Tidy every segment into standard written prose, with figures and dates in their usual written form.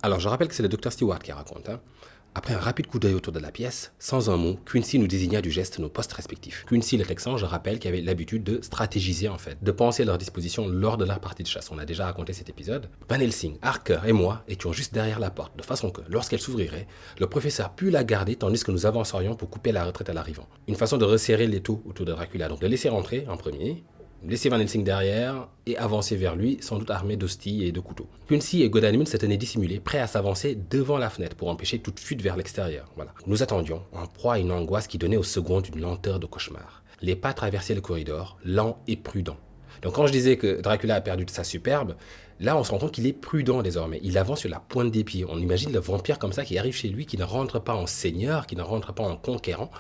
Alors, je rappelle que c'est le docteur Stewart qui raconte. Après un rapide coup d'œil autour de la pièce, sans un mot, Quincy nous désigna du geste nos postes respectifs. Quincy, le Texan, je rappelle, qui avait l'habitude de stratégiser en fait, de penser à leur disposition lors de leur partie de chasse. On a déjà raconté cet épisode. Van Helsing, Harker et moi étions juste derrière la porte, de façon que, lorsqu'elle s'ouvrirait, le professeur put la garder tandis que nous avancerions pour couper la retraite à l'arrivant. Une façon de resserrer l'étau autour de Dracula, donc de laisser rentrer en premier, laisser Van Helsing derrière et avancer vers lui, sans doute armé d'hosties et de couteaux. Quincy et Godalming se tenaient dissimulés, prêts à s'avancer devant la fenêtre pour empêcher toute fuite vers l'extérieur. Voilà. Nous attendions, en proie à une angoisse qui donnait aux secondes une lenteur de cauchemar. Les pas traversaient le corridor, lents et prudents. Donc quand je disais que Dracula a perdu de sa superbe, là on se rend compte qu'il est prudent désormais. Il avance sur la pointe des pieds. On imagine le vampire comme ça qui arrive chez lui, qui ne rentre pas en seigneur, qui ne rentre pas en conquérant,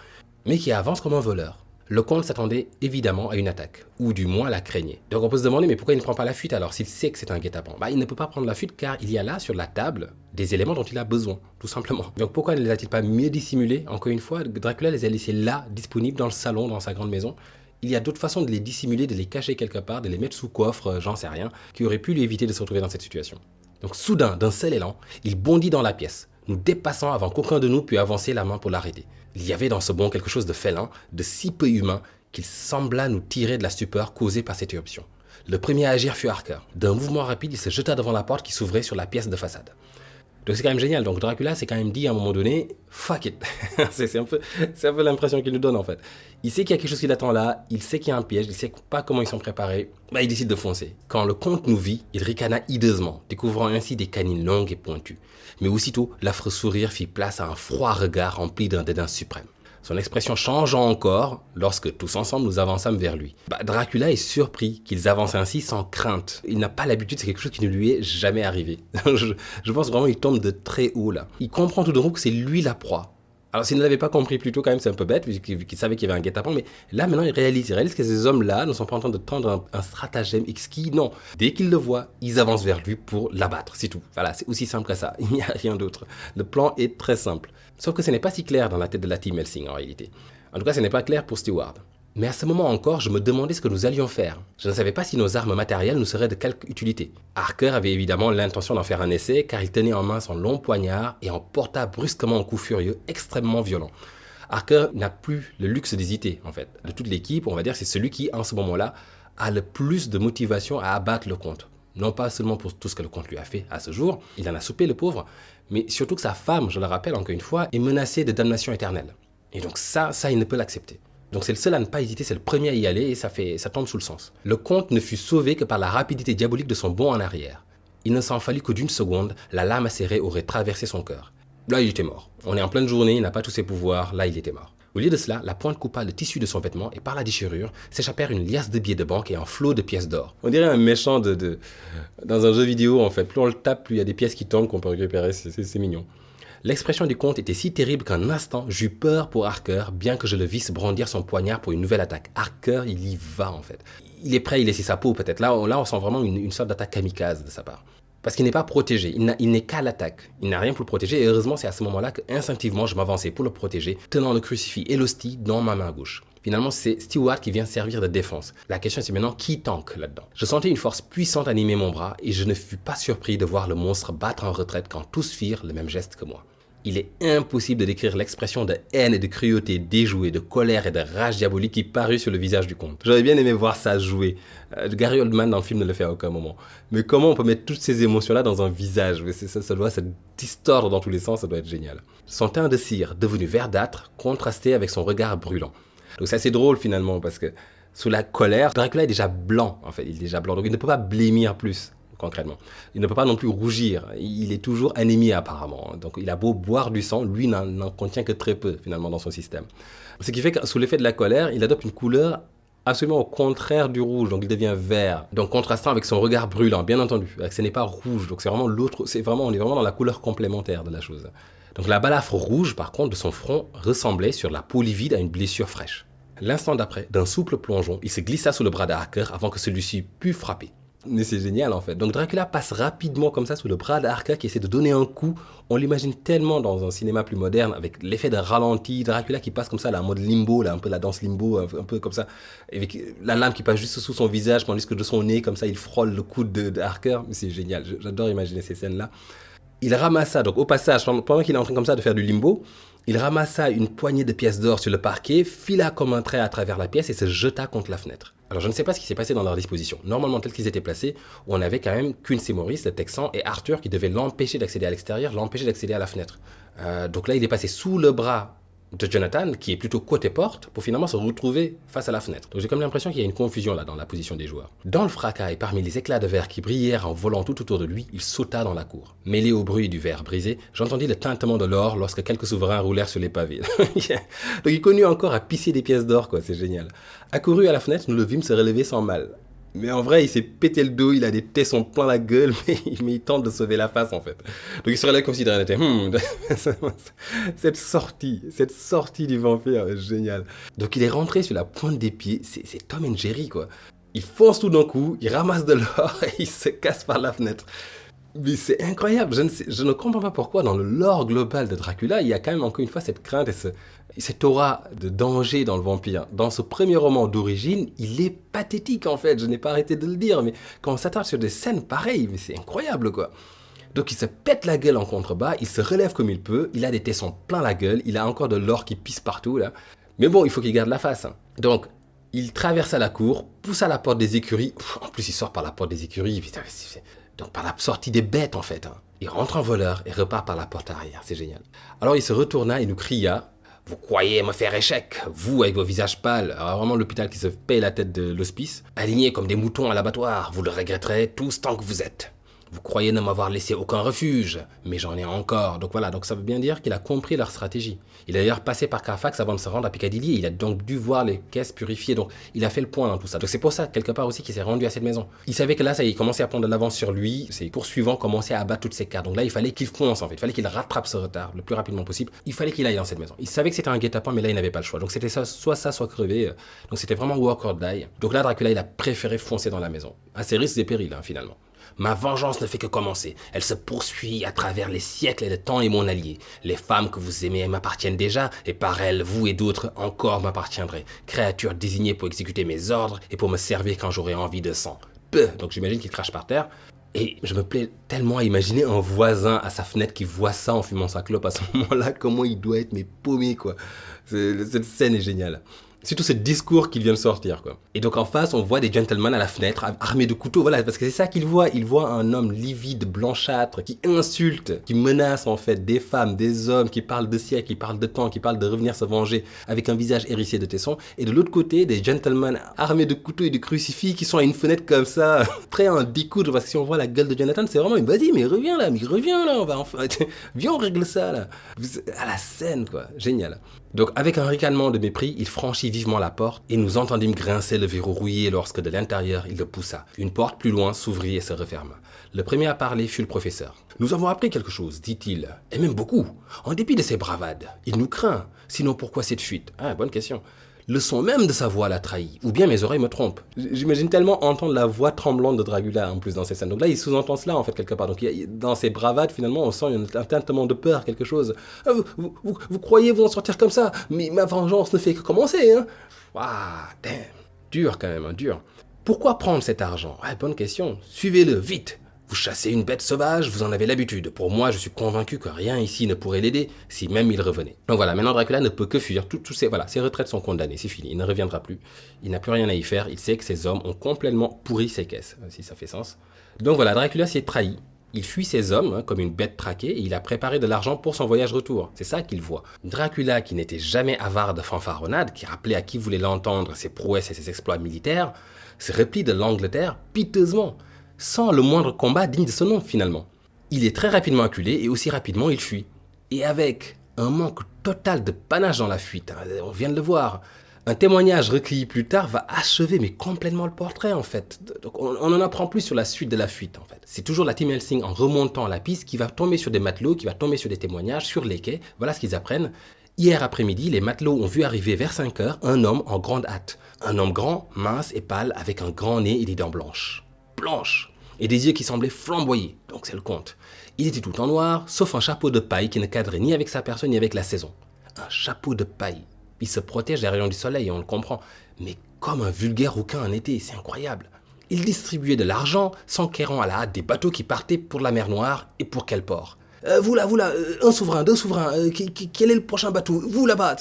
mais qui avance comme un voleur. Le comte s'attendait évidemment à une attaque, ou du moins la craignait. Donc on peut se demander, mais pourquoi il ne prend pas la fuite alors s'il sait que c'est un guet-apens? Il ne peut pas prendre la fuite car il y a là sur la table des éléments dont il a besoin, tout simplement. Donc pourquoi ne les a-t-il pas mieux dissimulés? Encore une fois, Dracula les a laissés là, disponibles dans le salon, dans sa grande maison. Il y a d'autres façons de les dissimuler, de les cacher quelque part, de les mettre sous coffre, j'en sais rien, qui auraient pu lui éviter de se retrouver dans cette situation. Donc soudain, d'un seul élan, il bondit dans la pièce, nous dépassant avant qu'aucun de nous pût avancer la main pour l'arrêter. Il y avait dans ce bond quelque chose de félin, de si peu humain, qu'il sembla nous tirer de la stupeur causée par cette éruption. Le premier à agir fut Harker. D'un mouvement rapide, il se jeta devant la porte qui s'ouvrait sur la pièce de façade. Donc c'est quand même génial. Donc Dracula s'est quand même dit à un moment donné, fuck it. c'est un peu l'impression qu'il nous donne en fait. Il sait qu'il y a quelque chose qui l'attend là, il sait qu'il y a un piège, il sait pas comment ils sont préparés. Il décide de foncer. Quand le comte nous vit, il ricana hideusement, découvrant ainsi des canines longues et pointues. Mais aussitôt, l'affreux sourire fit place à un froid regard rempli d'un dédain suprême. Son expression changeant encore lorsque, tous ensemble, nous avançâmes vers lui. Dracula est surpris qu'ils avancent ainsi sans crainte. Il n'a pas l'habitude, c'est quelque chose qui ne lui est jamais arrivé. je pense vraiment qu'il tombe de très haut là. Il comprend tout d'un coup que c'est lui la proie. Alors s'il ne l'avait pas compris plus tôt, quand même c'est un peu bête, vu qu'il savait qu'il y avait un guet-apens, mais là maintenant il réalise que ces hommes-là ne sont pas en train de tendre un stratagème exquis, non. Dès qu'ils le voient, ils avancent vers lui pour l'abattre, c'est tout. Voilà, c'est aussi simple que ça, il n'y a rien d'autre. Le plan est très simple. Sauf que ce n'est pas si clair dans la tête de la team Helsing en réalité. En tout cas, ce n'est pas clair pour Stewart. Mais à ce moment encore, je me demandais ce que nous allions faire. Je ne savais pas si nos armes matérielles nous seraient de quelque utilité. Harker avait évidemment l'intention d'en faire un essai, car il tenait en main son long poignard et en porta brusquement un coup furieux extrêmement violent. Harker n'a plus le luxe d'hésiter, en fait. De toute l'équipe, on va dire, c'est celui qui, en ce moment-là, a le plus de motivation à abattre le comte. Non pas seulement pour tout ce que le comte lui a fait à ce jour, il en a soupé le pauvre, mais surtout que sa femme, je le rappelle encore une fois, est menacée de damnation éternelle. Et donc ça, il ne peut l'accepter. Donc c'est le seul à ne pas hésiter, c'est le premier à y aller et ça tombe sous le sens. Le comte ne fut sauvé que par la rapidité diabolique de son bond en arrière. Il ne s'en fallut que d'une seconde, la lame acérée aurait traversé son cœur. Là, il était mort. On est en pleine journée, il n'a pas tous ses pouvoirs, là, il était mort. Au lieu de cela, la pointe coupa le tissu de son vêtement et par la déchirure, s'échappèrent une liasse de billets de banque et un flot de pièces d'or. On dirait un méchant dans un jeu vidéo en fait. Plus on le tape, plus il y a des pièces qui tombent qu'on peut récupérer, c'est mignon. L'expression du comte était si terrible qu'un instant, j'eus peur pour Harker, bien que je le visse brandir son poignard pour une nouvelle attaque. Harker, il y va en fait. Il est prêt à y laisser sa peau peut-être. Là, on sent vraiment une sorte d'attaque kamikaze de sa part. Parce qu'il n'est pas protégé, il n'est qu'à l'attaque. Il n'a rien pour le protéger et heureusement c'est à ce moment-là que instinctivement je m'avançais pour le protéger, tenant le crucifix et l'hostie dans ma main gauche. Finalement c'est Stewart qui vient servir de défense. La question c'est maintenant qui tank là-dedans. Je sentais une force puissante animer mon bras et je ne fus pas surpris de voir le monstre battre en retraite quand tous firent le même geste que moi. Il est impossible de décrire l'expression de haine et de cruauté déjouée, de colère et de rage diabolique qui parut sur le visage du comte. J'aurais bien aimé voir ça jouer. Gary Oldman dans le film ne le fait à aucun moment. Mais comment on peut mettre toutes ces émotions-là dans un visage? Ça doit se distordre dans tous les sens, ça doit être génial. Son teint de cire, devenu verdâtre, contrastait avec son regard brûlant. Donc c'est assez drôle finalement parce que sous la colère, Dracula est déjà blanc en fait. Il est déjà blanc, donc il ne peut pas blêmir plus. Concrètement. Il ne peut pas non plus rougir, il est toujours anémie apparemment, donc il a beau boire du sang, lui n'en contient que très peu finalement dans son système. Ce qui fait que sous l'effet de la colère, il adopte une couleur absolument au contraire du rouge, donc il devient vert, donc contrastant avec son regard brûlant, bien entendu, ce n'est pas rouge, donc c'est vraiment l'autre, on est vraiment dans la couleur complémentaire de la chose. Donc la balafre rouge par contre de son front ressemblait sur la peau livide à une blessure fraîche. L'instant d'après, d'un souple plongeon, il se glissa sous le bras de Harker avant que celui-ci pût frapper. Mais c'est génial en fait. Donc Dracula passe rapidement comme ça sous le bras d'Harker qui essaie de donner un coup. On l'imagine tellement dans un cinéma plus moderne avec l'effet de ralenti. Dracula qui passe comme ça, là, en mode limbo, là, un peu la danse limbo, un peu comme ça. Avec la lame qui passe juste sous son visage, tandis que de son nez, comme ça, il frôle le coude de Harker. Mais c'est génial. J'adore imaginer ces scènes-là. Il ramassa, donc au passage, pendant qu'il est en train comme ça de faire du limbo, il ramassa une poignée de pièces d'or sur le parquet, fila comme un trait à travers la pièce et se jeta contre la fenêtre. Alors je ne sais pas ce qui s'est passé dans leur disposition. Normalement, tels qu'ils étaient placés, on avait quand même Quincy Morris, le Texan, et Arthur qui devaient l'empêcher d'accéder à l'extérieur, l'empêcher d'accéder à la fenêtre. Donc là, il est passé sous le bras de Jonathan, qui est plutôt côté porte, pour finalement se retrouver face à la fenêtre. Donc j'ai comme l'impression qu'il y a une confusion là dans la position des joueurs. Dans le fracas et parmi les éclats de verre qui brillèrent en volant tout autour de lui, il sauta dans la cour. Mêlé au bruit du verre brisé, j'entendis le tintement de l'or lorsque quelques souverains roulèrent sur les pavés. Donc il connut encore à pisser des pièces d'or, quoi, c'est génial. Accouru à la fenêtre, nous le vîmes se relever sans mal. Mais en vrai, il s'est pété le dos, il a des tessons plein la gueule, mais il tente de sauver la face en fait. Donc il se relève comme si de rien n'était. Cette sortie du vampire, est géniale. Donc il est rentré sur la pointe des pieds, c'est Tom and Jerry quoi. Il fonce tout d'un coup, il ramasse de l'or et il se casse par la fenêtre. Mais c'est incroyable, je ne comprends pas pourquoi dans le lore global de Dracula, il y a quand même encore une fois cette crainte et cette aura de danger dans le vampire. Dans ce premier roman d'origine, il est pathétique en fait, je n'ai pas arrêté de le dire, mais quand on s'attarde sur des scènes pareilles, mais c'est incroyable quoi. Donc il se pète la gueule en contrebas, il se relève comme il peut, il a des tessons plein la gueule, il a encore de l'or qui pisse partout là. Mais bon, il faut qu'il garde la face. Hein. Donc, il traversa la cour, poussa la porte des écuries, en plus il sort par la porte des écuries, putain, donc par la sortie des bêtes en fait. Hein. Il rentre en voleur et repart par la porte arrière, c'est génial. Alors il se retourna et nous cria « Vous croyez me faire échec, vous avec vos visages pâles ?» Alors vraiment l'hôpital qui se paye la tête de l'hospice. « Alignés comme des moutons à l'abattoir, vous le regretterez tous tant que vous êtes. » Vous croyez ne m'avoir laissé aucun refuge, mais j'en ai encore. Donc voilà, donc ça veut bien dire qu'il a compris leur stratégie. Il a d'ailleurs passé par Carfax avant de se rendre à Piccadilly. Il a donc dû voir les caisses purifiées. Donc il a fait le point dans tout ça. Donc c'est pour ça, quelque part aussi, qu'il s'est rendu à cette maison. Il savait que là, ça y est, il commençait à prendre de l'avance sur lui. Ses poursuivants commençaient à abattre toutes ses cartes. Donc là, il fallait qu'il fonce en fait. Il fallait qu'il rattrape ce retard le plus rapidement possible. Il fallait qu'il aille dans cette maison. Il savait que c'était un guet-apens, mais là, il n'avait pas le choix. Donc c'était ça, soit crever. Donc c'était vraiment walk or die. Donc là, Dracula, il a préféré foncer dans la maison. À ses risques et périls, hein, finalement. Ma vengeance ne fait que commencer. Elle se poursuit à travers les siècles et le temps est mon allié. Les femmes que vous aimez m'appartiennent déjà, et par elles, vous et d'autres encore m'appartiendraient. Créatures désignées pour exécuter mes ordres et pour me servir quand j'aurai envie de sang. Peu. Donc j'imagine qu'il crache par terre. Et je me plais tellement à imaginer un voisin à sa fenêtre qui voit ça en fumant sa clope à ce moment-là, comment il doit être mais paumé quoi. Cette scène est géniale. Surtout ce discours qu'il vient de sortir, quoi. Et donc en face, on voit des gentlemen à la fenêtre, armés de couteaux, voilà, parce que c'est ça qu'il voit. Il voit un homme livide, blanchâtre, qui insulte, qui menace en fait des femmes, des hommes, qui parlent de siècles, qui parlent de temps, qui parlent de revenir se venger, avec un visage hérissé de tessons. Et de l'autre côté, des gentlemen armés de couteaux et de crucifix qui sont à une fenêtre comme ça, prêts à en découdre, parce que si on voit la gueule de Jonathan, c'est vraiment une vas-y, mais reviens là, on va enfin, viens on règle ça là. À la scène, quoi, génial. Donc avec un ricanement de mépris, il franchit vivement la porte et nous entendîmes grincer le verrou rouillé lorsque de l'intérieur il le poussa. Une porte plus loin s'ouvrit et se referma. Le premier à parler fut le professeur. « Nous avons appris quelque chose, dit-il, et même beaucoup. En dépit de ses bravades, il nous craint. Sinon pourquoi cette fuite ? Ah, bonne question. Le son même de sa voix l'a trahi, ou bien mes oreilles me trompent. J'imagine tellement entendre la voix tremblante de Dracula en plus dans ces scènes. Donc là, il sous-entend cela en fait quelque part. Donc dans ses bravades, finalement, on sent un tintement de peur, quelque chose. Ah, vous croyez vous en sortir comme ça, mais ma vengeance ne fait que commencer, hein. Waouh, damn. Dur quand même, hein, dur. Pourquoi prendre cet argent ? Ah, bonne question. Suivez-le, vite. Vous chassez une bête sauvage, vous en avez l'habitude. Pour moi, je suis convaincu que rien ici ne pourrait l'aider, si même il revenait. Donc voilà, maintenant Dracula ne peut que fuir. Ses retraites sont condamnées, c'est fini. Il ne reviendra plus. Il n'a plus rien à y faire. Il sait que ces hommes ont complètement pourri ses caisses, si ça fait sens. Donc voilà, Dracula s'est trahi. Il fuit ses hommes, hein, comme une bête traquée, et il a préparé de l'argent pour son voyage retour. C'est ça qu'il voit. Dracula, qui n'était jamais avare de fanfaronnade, qui rappelait à qui voulait l'entendre ses prouesses et ses exploits militaires, se replie de l'Angleterre piteusement, sans le moindre combat digne de ce nom finalement. Il est très rapidement acculé et aussi rapidement il fuit. Et avec un manque total de panache dans la fuite, hein, on vient de le voir. Un témoignage recueilli plus tard va achever mais complètement le portrait en fait. Donc on en apprend plus sur la suite de la fuite en fait. C'est toujours la team Helsing en remontant la piste qui va tomber sur des matelots, qui va tomber sur des témoignages, sur les quais. Voilà ce qu'ils apprennent. Hier après-midi, les matelots ont vu arriver vers 5 heures un homme en grande hâte. Un homme grand, mince et pâle avec un grand nez et des dents blanches. Blanches et des yeux qui semblaient flamboyer, donc c'est le conte. Il était tout en noir, sauf un chapeau de paille qui ne cadrait ni avec sa personne ni avec la saison. Un chapeau de paille. Il se protège des rayons du soleil, on le comprend, mais comme un vulgaire rouquin en été, c'est incroyable. Il distribuait de l'argent, s'enquérant à la hâte des bateaux qui partaient pour la mer Noire et pour quel port. Vous là, un souverain, deux souverains, quel est le prochain bateau? Vous là-bas.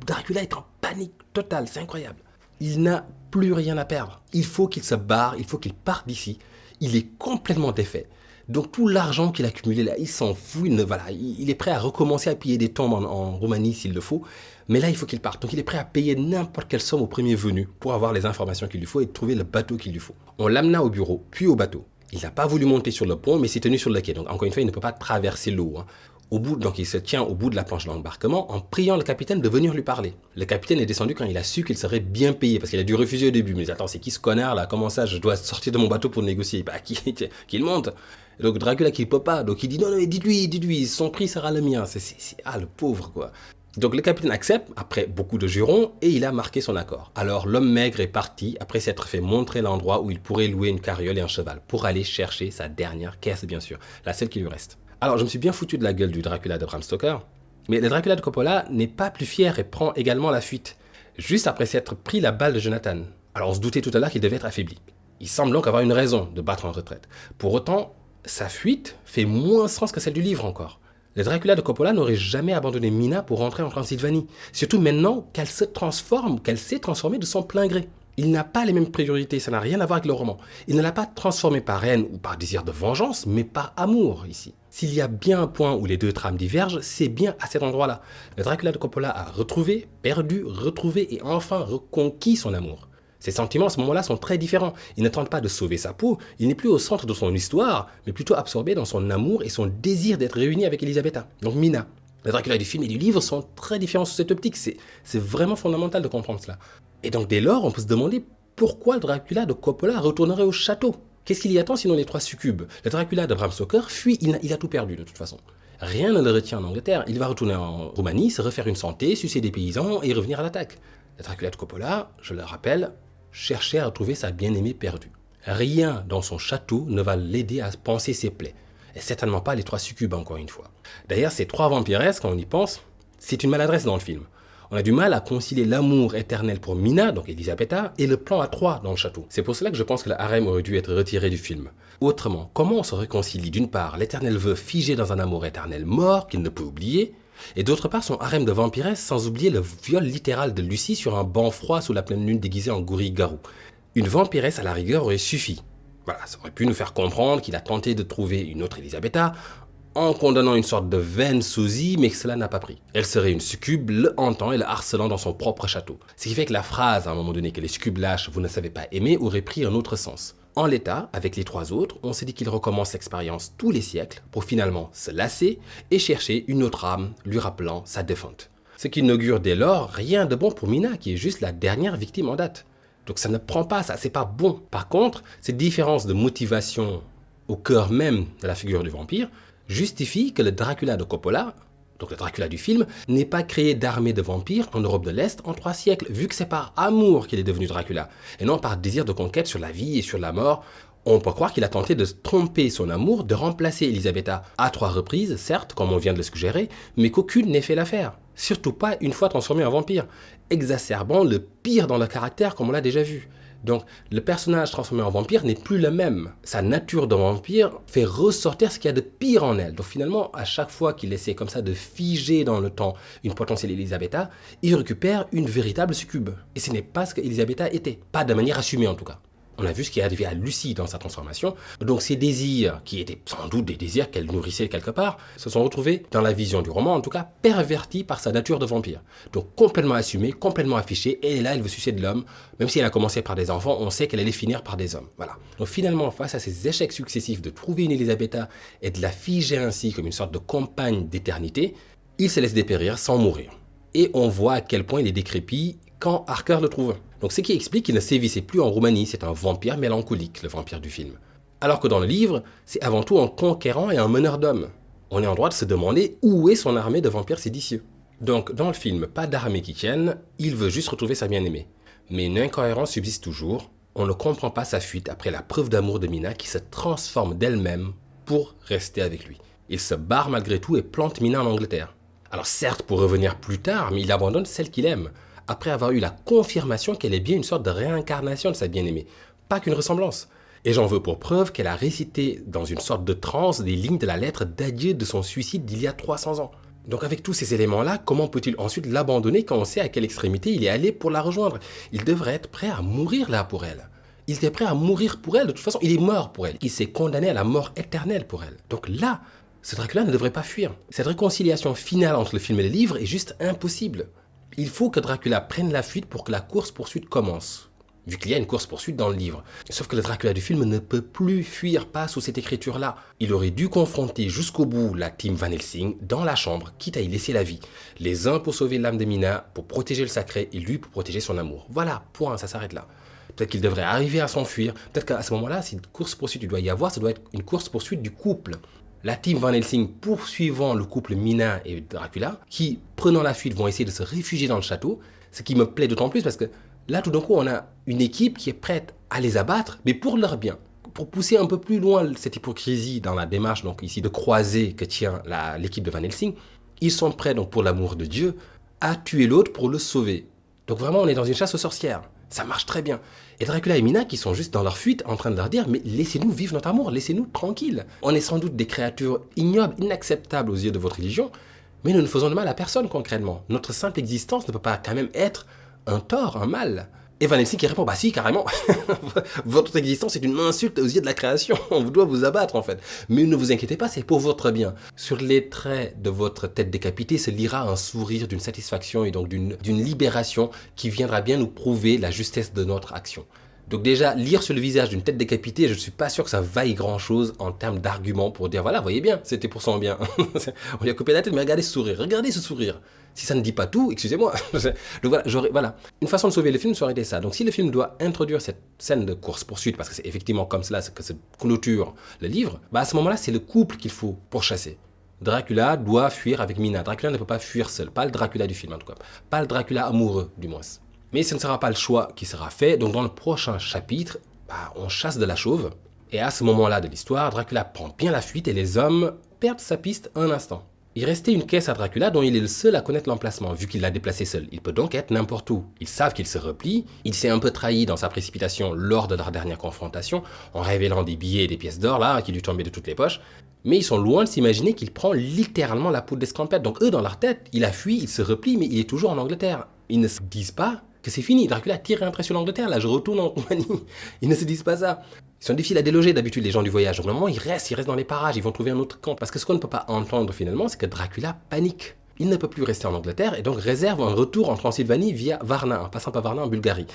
Dracula est en panique totale, c'est incroyable. Il n'a plus rien à perdre. Il faut qu'il se barre, il faut qu'il parte d'ici. Il est complètement défait. Donc tout l'argent qu'il a accumulé là, il s'en fout, il est prêt à recommencer à piller des tombes en Roumanie s'il le faut, mais là il faut qu'il parte. Donc il est prêt à payer n'importe quelle somme au premier venu pour avoir les informations qu'il lui faut et trouver le bateau qu'il lui faut. On l'amena au bureau, puis au bateau. Il n'a pas voulu monter sur le pont, mais s'est tenu sur le quai. Donc encore une fois, il ne peut pas traverser l'eau. Donc il se tient au bout de la planche d'embarquement en priant le capitaine de venir lui parler. Le capitaine est descendu quand il a su qu'il serait bien payé, parce qu'il a dû refuser au début. Mais attends, c'est qui ce connard là? Comment ça, je dois sortir de mon bateau pour négocier? Qu'il monte. Donc Dracula qui ne peut pas, donc il dit non, dites-lui, son prix sera le mien. Le pauvre quoi. Donc le capitaine accepte, après beaucoup de jurons, et il a marqué son accord. Alors l'homme maigre est parti, après s'être fait montrer l'endroit où il pourrait louer une carriole et un cheval, pour aller chercher sa dernière caisse bien sûr, la seule qui lui reste. Alors je me suis bien foutu de la gueule du Dracula de Bram Stoker, mais le Dracula de Coppola n'est pas plus fier et prend également la fuite, juste après s'être pris la balle de Jonathan. Alors on se doutait tout à l'heure qu'il devait être affaibli. Il semble donc avoir une raison de battre en retraite. Pour autant, sa fuite fait moins sens que celle du livre encore. Le Dracula de Coppola n'aurait jamais abandonné Mina pour rentrer en Transylvanie, surtout maintenant qu'elle s'est transformée de son plein gré. Il n'a pas les mêmes priorités, ça n'a rien à voir avec le roman. Il ne l'a pas transformée par haine ou par désir de vengeance, mais par amour ici. S'il y a bien un point où les deux trames divergent, c'est bien à cet endroit-là. Le Dracula de Coppola a retrouvé, perdu, retrouvé et enfin reconquis son amour. Ses sentiments à ce moment-là sont très différents. Il ne tente pas de sauver sa peau, il n'est plus au centre de son histoire, mais plutôt absorbé dans son amour et son désir d'être réuni avec Elisabetta, donc Mina. Le Dracula du film et du livre sont très différents sous cette optique, c'est vraiment fondamental de comprendre cela. Et donc dès lors, on peut se demander pourquoi le Dracula de Coppola retournerait au château. Qu'est-ce qu'il y attend sinon les trois succubes? Le Dracula de Bram Stoker fuit, il a tout perdu de toute façon. Rien ne le retient en Angleterre, il va retourner en Roumanie, se refaire une santé, sucer des paysans et revenir à l'attaque. Le Dracula de Coppola, je le rappelle, cherchait à retrouver sa bien-aimée perdue. Rien dans son château ne va l'aider à panser ses plaies. Et certainement pas les trois succubes, encore une fois. D'ailleurs, ces trois vampiresses, quand on y pense, c'est une maladresse dans le film. On a du mal à concilier l'amour éternel pour Mina, donc Elisabetta, et le plan à trois dans le château. C'est pour cela que je pense que le harem aurait dû être retiré du film. Autrement, comment on se réconcilie d'une part l'éternel vœu figé dans un amour éternel mort qu'il ne peut oublier, et d'autre part son harem de vampiresses sans oublier le viol littéral de Lucie sur un banc froid sous la pleine lune déguisée en gorille-garou. Une vampiresse à la rigueur aurait suffi. Voilà, ça aurait pu nous faire comprendre qu'il a tenté de trouver une autre Elisabetta en condamnant une sorte de vaine sosie, mais que cela n'a pas pris. Elle serait une succube, le hantant et le harcelant dans son propre château. Ce qui fait que la phrase, à un moment donné, que les succubes lâches, vous ne savez pas aimer, aurait pris un autre sens. En l'état, avec les trois autres, on s'est dit qu'il recommence l'expérience tous les siècles pour finalement se lasser et chercher une autre âme lui rappelant sa défunte. Ce qui n'augure dès lors rien de bon pour Mina, qui est juste la dernière victime en date. Donc ça ne prend pas, ça, c'est pas bon. Par contre, cette différence de motivation au cœur même de la figure du vampire justifie que le Dracula de Coppola, donc le Dracula du film, n'ait pas créé d'armée de vampires en Europe de l'Est en 3 siècles, vu que c'est par amour qu'il est devenu Dracula, et non par désir de conquête sur la vie et sur la mort. On peut croire qu'il a tenté de tromper son amour, de remplacer Elisabetta à 3 reprises, certes, comme on vient de le suggérer, mais qu'aucune n'ait fait l'affaire. Surtout pas une fois transformé en vampire, exacerbant le pire dans le caractère comme on l'a déjà vu. Donc le personnage transformé en vampire n'est plus le même. Sa nature de vampire fait ressortir ce qu'il y a de pire en elle. Donc finalement, à chaque fois qu'il essaie comme ça de figer dans le temps une potentielle Elisabetta, il récupère une véritable succube. Et ce n'est pas ce qu'Elisabetta était. Pas de manière assumée en tout cas. On a vu ce qui est arrivé à Lucie dans sa transformation. Donc ses désirs, qui étaient sans doute des désirs qu'elle nourrissait quelque part, se sont retrouvés, dans la vision du roman en tout cas, pervertis par sa nature de vampire. Donc complètement assumée, complètement affichée, et là elle veut sucer de l'homme. Même si elle a commencé par des enfants, on sait qu'elle allait finir par des hommes. Voilà. Donc finalement, face à ces échecs successifs de trouver une Elisabetta et de la figer ainsi comme une sorte de compagne d'éternité, il se laisse dépérir sans mourir. Et on voit à quel point il est décrépit quand Harker le trouve. Donc ce qui explique qu'il ne sévissait plus en Roumanie, c'est un vampire mélancolique, le vampire du film. Alors que dans le livre, c'est avant tout un conquérant et un meneur d'hommes. On est en droit de se demander où est son armée de vampires séditieux. Donc dans le film, pas d'armée qui tienne, il veut juste retrouver sa bien-aimée. Mais une incohérence subsiste toujours, on ne comprend pas sa fuite après la preuve d'amour de Mina qui se transforme d'elle-même pour rester avec lui. Il se barre malgré tout et plante Mina en Angleterre. Alors certes pour revenir plus tard, mais il abandonne celle qu'il aime, après avoir eu la confirmation qu'elle est bien une sorte de réincarnation de sa bien-aimée, pas qu'une ressemblance. Et j'en veux pour preuve qu'elle a récité dans une sorte de transe des lignes de la lettre d'adieu de son suicide d'il y a 300 ans. Donc avec tous ces éléments-là, comment peut-il ensuite l'abandonner quand on sait à quelle extrémité il est allé pour la rejoindre? Il devrait être prêt à mourir là pour elle. Il était prêt à mourir pour elle, de toute façon, il est mort pour elle. Il s'est condamné à la mort éternelle pour elle. Donc là, ce Dracula ne devrait pas fuir. Cette réconciliation finale entre le film et le livre est juste impossible. Il faut que Dracula prenne la fuite pour que la course-poursuite commence. Vu qu'il y a une course-poursuite dans le livre. Sauf que le Dracula du film ne peut plus fuir pas sous cette écriture-là. Il aurait dû confronter jusqu'au bout la team Van Helsing dans la chambre, quitte à y laisser la vie. Les uns pour sauver l'âme de Mina, pour protéger le sacré, et lui pour protéger son amour. Voilà, point, ça s'arrête là. Peut-être qu'il devrait arriver à s'enfuir. Peut-être qu'à ce moment-là, si une course-poursuite il doit y avoir, ça doit être une course-poursuite du couple. La team Van Helsing poursuivant le couple Mina et Dracula, qui, prenant la fuite, vont essayer de se réfugier dans le château. Ce qui me plaît d'autant plus parce que là, tout d'un coup, on a une équipe qui est prête à les abattre, mais pour leur bien. Pour pousser un peu plus loin cette hypocrisie dans la démarche, donc ici, de croisée que tient l'équipe de Van Helsing, ils sont prêts, donc pour l'amour de Dieu, à tuer l'autre pour le sauver. Donc vraiment, on est dans une chasse aux sorcières. Ça marche très bien. Et Dracula et Mina qui sont juste dans leur fuite en train de leur dire « Mais laissez-nous vivre notre amour, laissez-nous tranquilles. On est sans doute des créatures ignobles, inacceptables aux yeux de votre religion, mais nous ne faisons de mal à personne concrètement. Notre simple existence ne peut pas quand même être un tort, un mal. » Et Van Helsing qui répond, bah si, carrément, votre existence est une insulte aux yeux de la création, on doit vous abattre en fait. Mais ne vous inquiétez pas, c'est pour votre bien. Sur les traits de votre tête décapitée se lira un sourire d'une satisfaction et donc d'une libération qui viendra bien nous prouver la justesse de notre action. Donc déjà, lire sur le visage d'une tête décapitée, je ne suis pas sûr que ça vaille grand-chose en termes d'arguments pour dire, voilà, voyez bien, c'était pour son bien. On lui a coupé la tête, mais regardez ce sourire, regardez ce sourire. Si ça ne dit pas tout, excusez-moi. Donc voilà, une façon de sauver le film, ça aurait été ça. Donc si le film doit introduire cette scène de course-poursuite, parce que c'est effectivement comme cela que se clôture le livre, bah à ce moment-là, c'est le couple qu'il faut pourchasser. Dracula doit fuir avec Mina. Dracula ne peut pas fuir seul, pas le Dracula du film en tout cas. Pas le Dracula amoureux, du moins. Mais ce ne sera pas le choix qui sera fait, donc dans le prochain chapitre, on chasse de la chauve, et à ce moment-là de l'histoire, Dracula prend bien la fuite et les hommes perdent sa piste un instant. Il restait une caisse à Dracula dont il est le seul à connaître l'emplacement, vu qu'il l'a déplacée seul. Il peut donc être n'importe où. Ils savent qu'il se replie, il s'est un peu trahi dans sa précipitation lors de leur dernière confrontation, en révélant des billets et des pièces d'or là, qui lui tombaient de toutes les poches, mais ils sont loin de s'imaginer qu'il prend littéralement la poudre d'escampette. Donc eux, dans leur tête, il a fui, il se replie, mais il est toujours en Angleterre. Ils ne se disent pas que c'est fini, Dracula a tiré un trait sur l'Angleterre, là je retourne en Roumanie. Ils ne se disent pas ça. Ils sont difficiles à déloger d'habitude les gens du voyage. Donc normalement ils restent dans les parages, ils vont trouver un autre camp. Parce que ce qu'on ne peut pas entendre finalement, c'est que Dracula panique. Il ne peut plus rester en Angleterre et donc réserve un retour en Transylvanie via Varna, en passant par Varna en Bulgarie.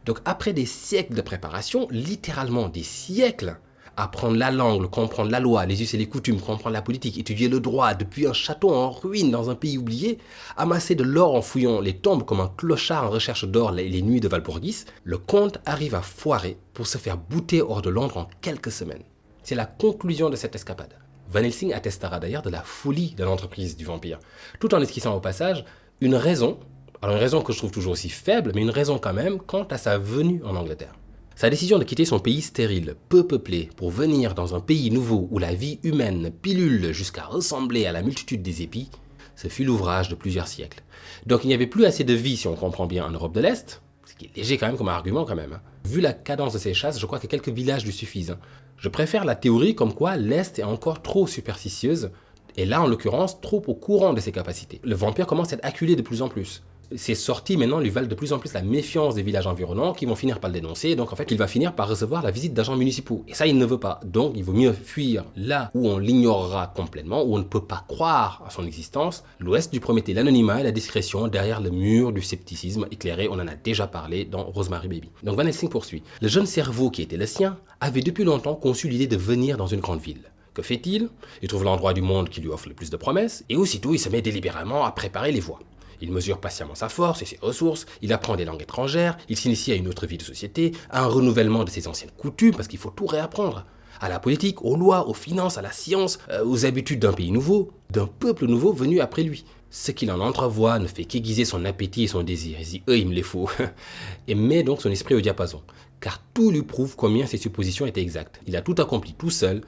Donc après des siècles de préparation, littéralement des siècles, apprendre la langue, comprendre la loi, les us et les coutumes, comprendre la politique, étudier le droit, depuis un château en ruine dans un pays oublié, amasser de l'or en fouillant les tombes comme un clochard en recherche d'or les nuits de Walpurgis, le comte arrive à foirer pour se faire bouter hors de Londres en quelques semaines. C'est la conclusion de cette escapade. Van Helsing attestera d'ailleurs de la folie de l'entreprise du vampire, tout en esquissant au passage une raison, alors une raison que je trouve toujours aussi faible, mais une raison quand même quant à sa venue en Angleterre. Sa décision de quitter son pays stérile, peu peuplé, pour venir dans un pays nouveau où la vie humaine pilule jusqu'à ressembler à la multitude des épis, ce fut l'ouvrage de plusieurs siècles. Donc il n'y avait plus assez de vie, si on comprend bien, en Europe de l'Est, ce qui est léger quand même comme argument quand même. Vu la cadence de ces chasses, je crois que quelques villages lui suffisent. Je préfère la théorie comme quoi l'Est est encore trop superstitieuse, et là en l'occurrence trop au courant de ses capacités. Le vampire commence à être acculé de plus en plus. Ces sorties maintenant lui valent de plus en plus la méfiance des villages environnants qui vont finir par le dénoncer, donc en fait il va finir par recevoir la visite d'agents municipaux. Et ça il ne veut pas, donc il vaut mieux fuir là où on l'ignorera complètement, où on ne peut pas croire à son existence, l'ouest du Prométhée, l'anonymat et la discrétion derrière le mur du scepticisme éclairé, on en a déjà parlé dans Rosemary Baby. Donc Van Helsing poursuit. Le jeune cerveau qui était le sien avait depuis longtemps conçu l'idée de venir dans une grande ville. Que fait-il? Il trouve l'endroit du monde qui lui offre le plus de promesses, et aussitôt il se met délibérément à préparer les voies. Il mesure patiemment sa force et ses ressources, il apprend des langues étrangères, il s'initie à une autre vie de société, à un renouvellement de ses anciennes coutumes, parce qu'il faut tout réapprendre. À la politique, aux lois, aux finances, à la science, aux habitudes d'un pays nouveau, d'un peuple nouveau venu après lui. Ce qu'il en entrevoit ne fait qu'aiguiser son appétit et son désir. Il dit « il me les faut » et met donc son esprit au diapason, car tout lui prouve combien ses suppositions étaient exactes. Il a tout accompli tout seul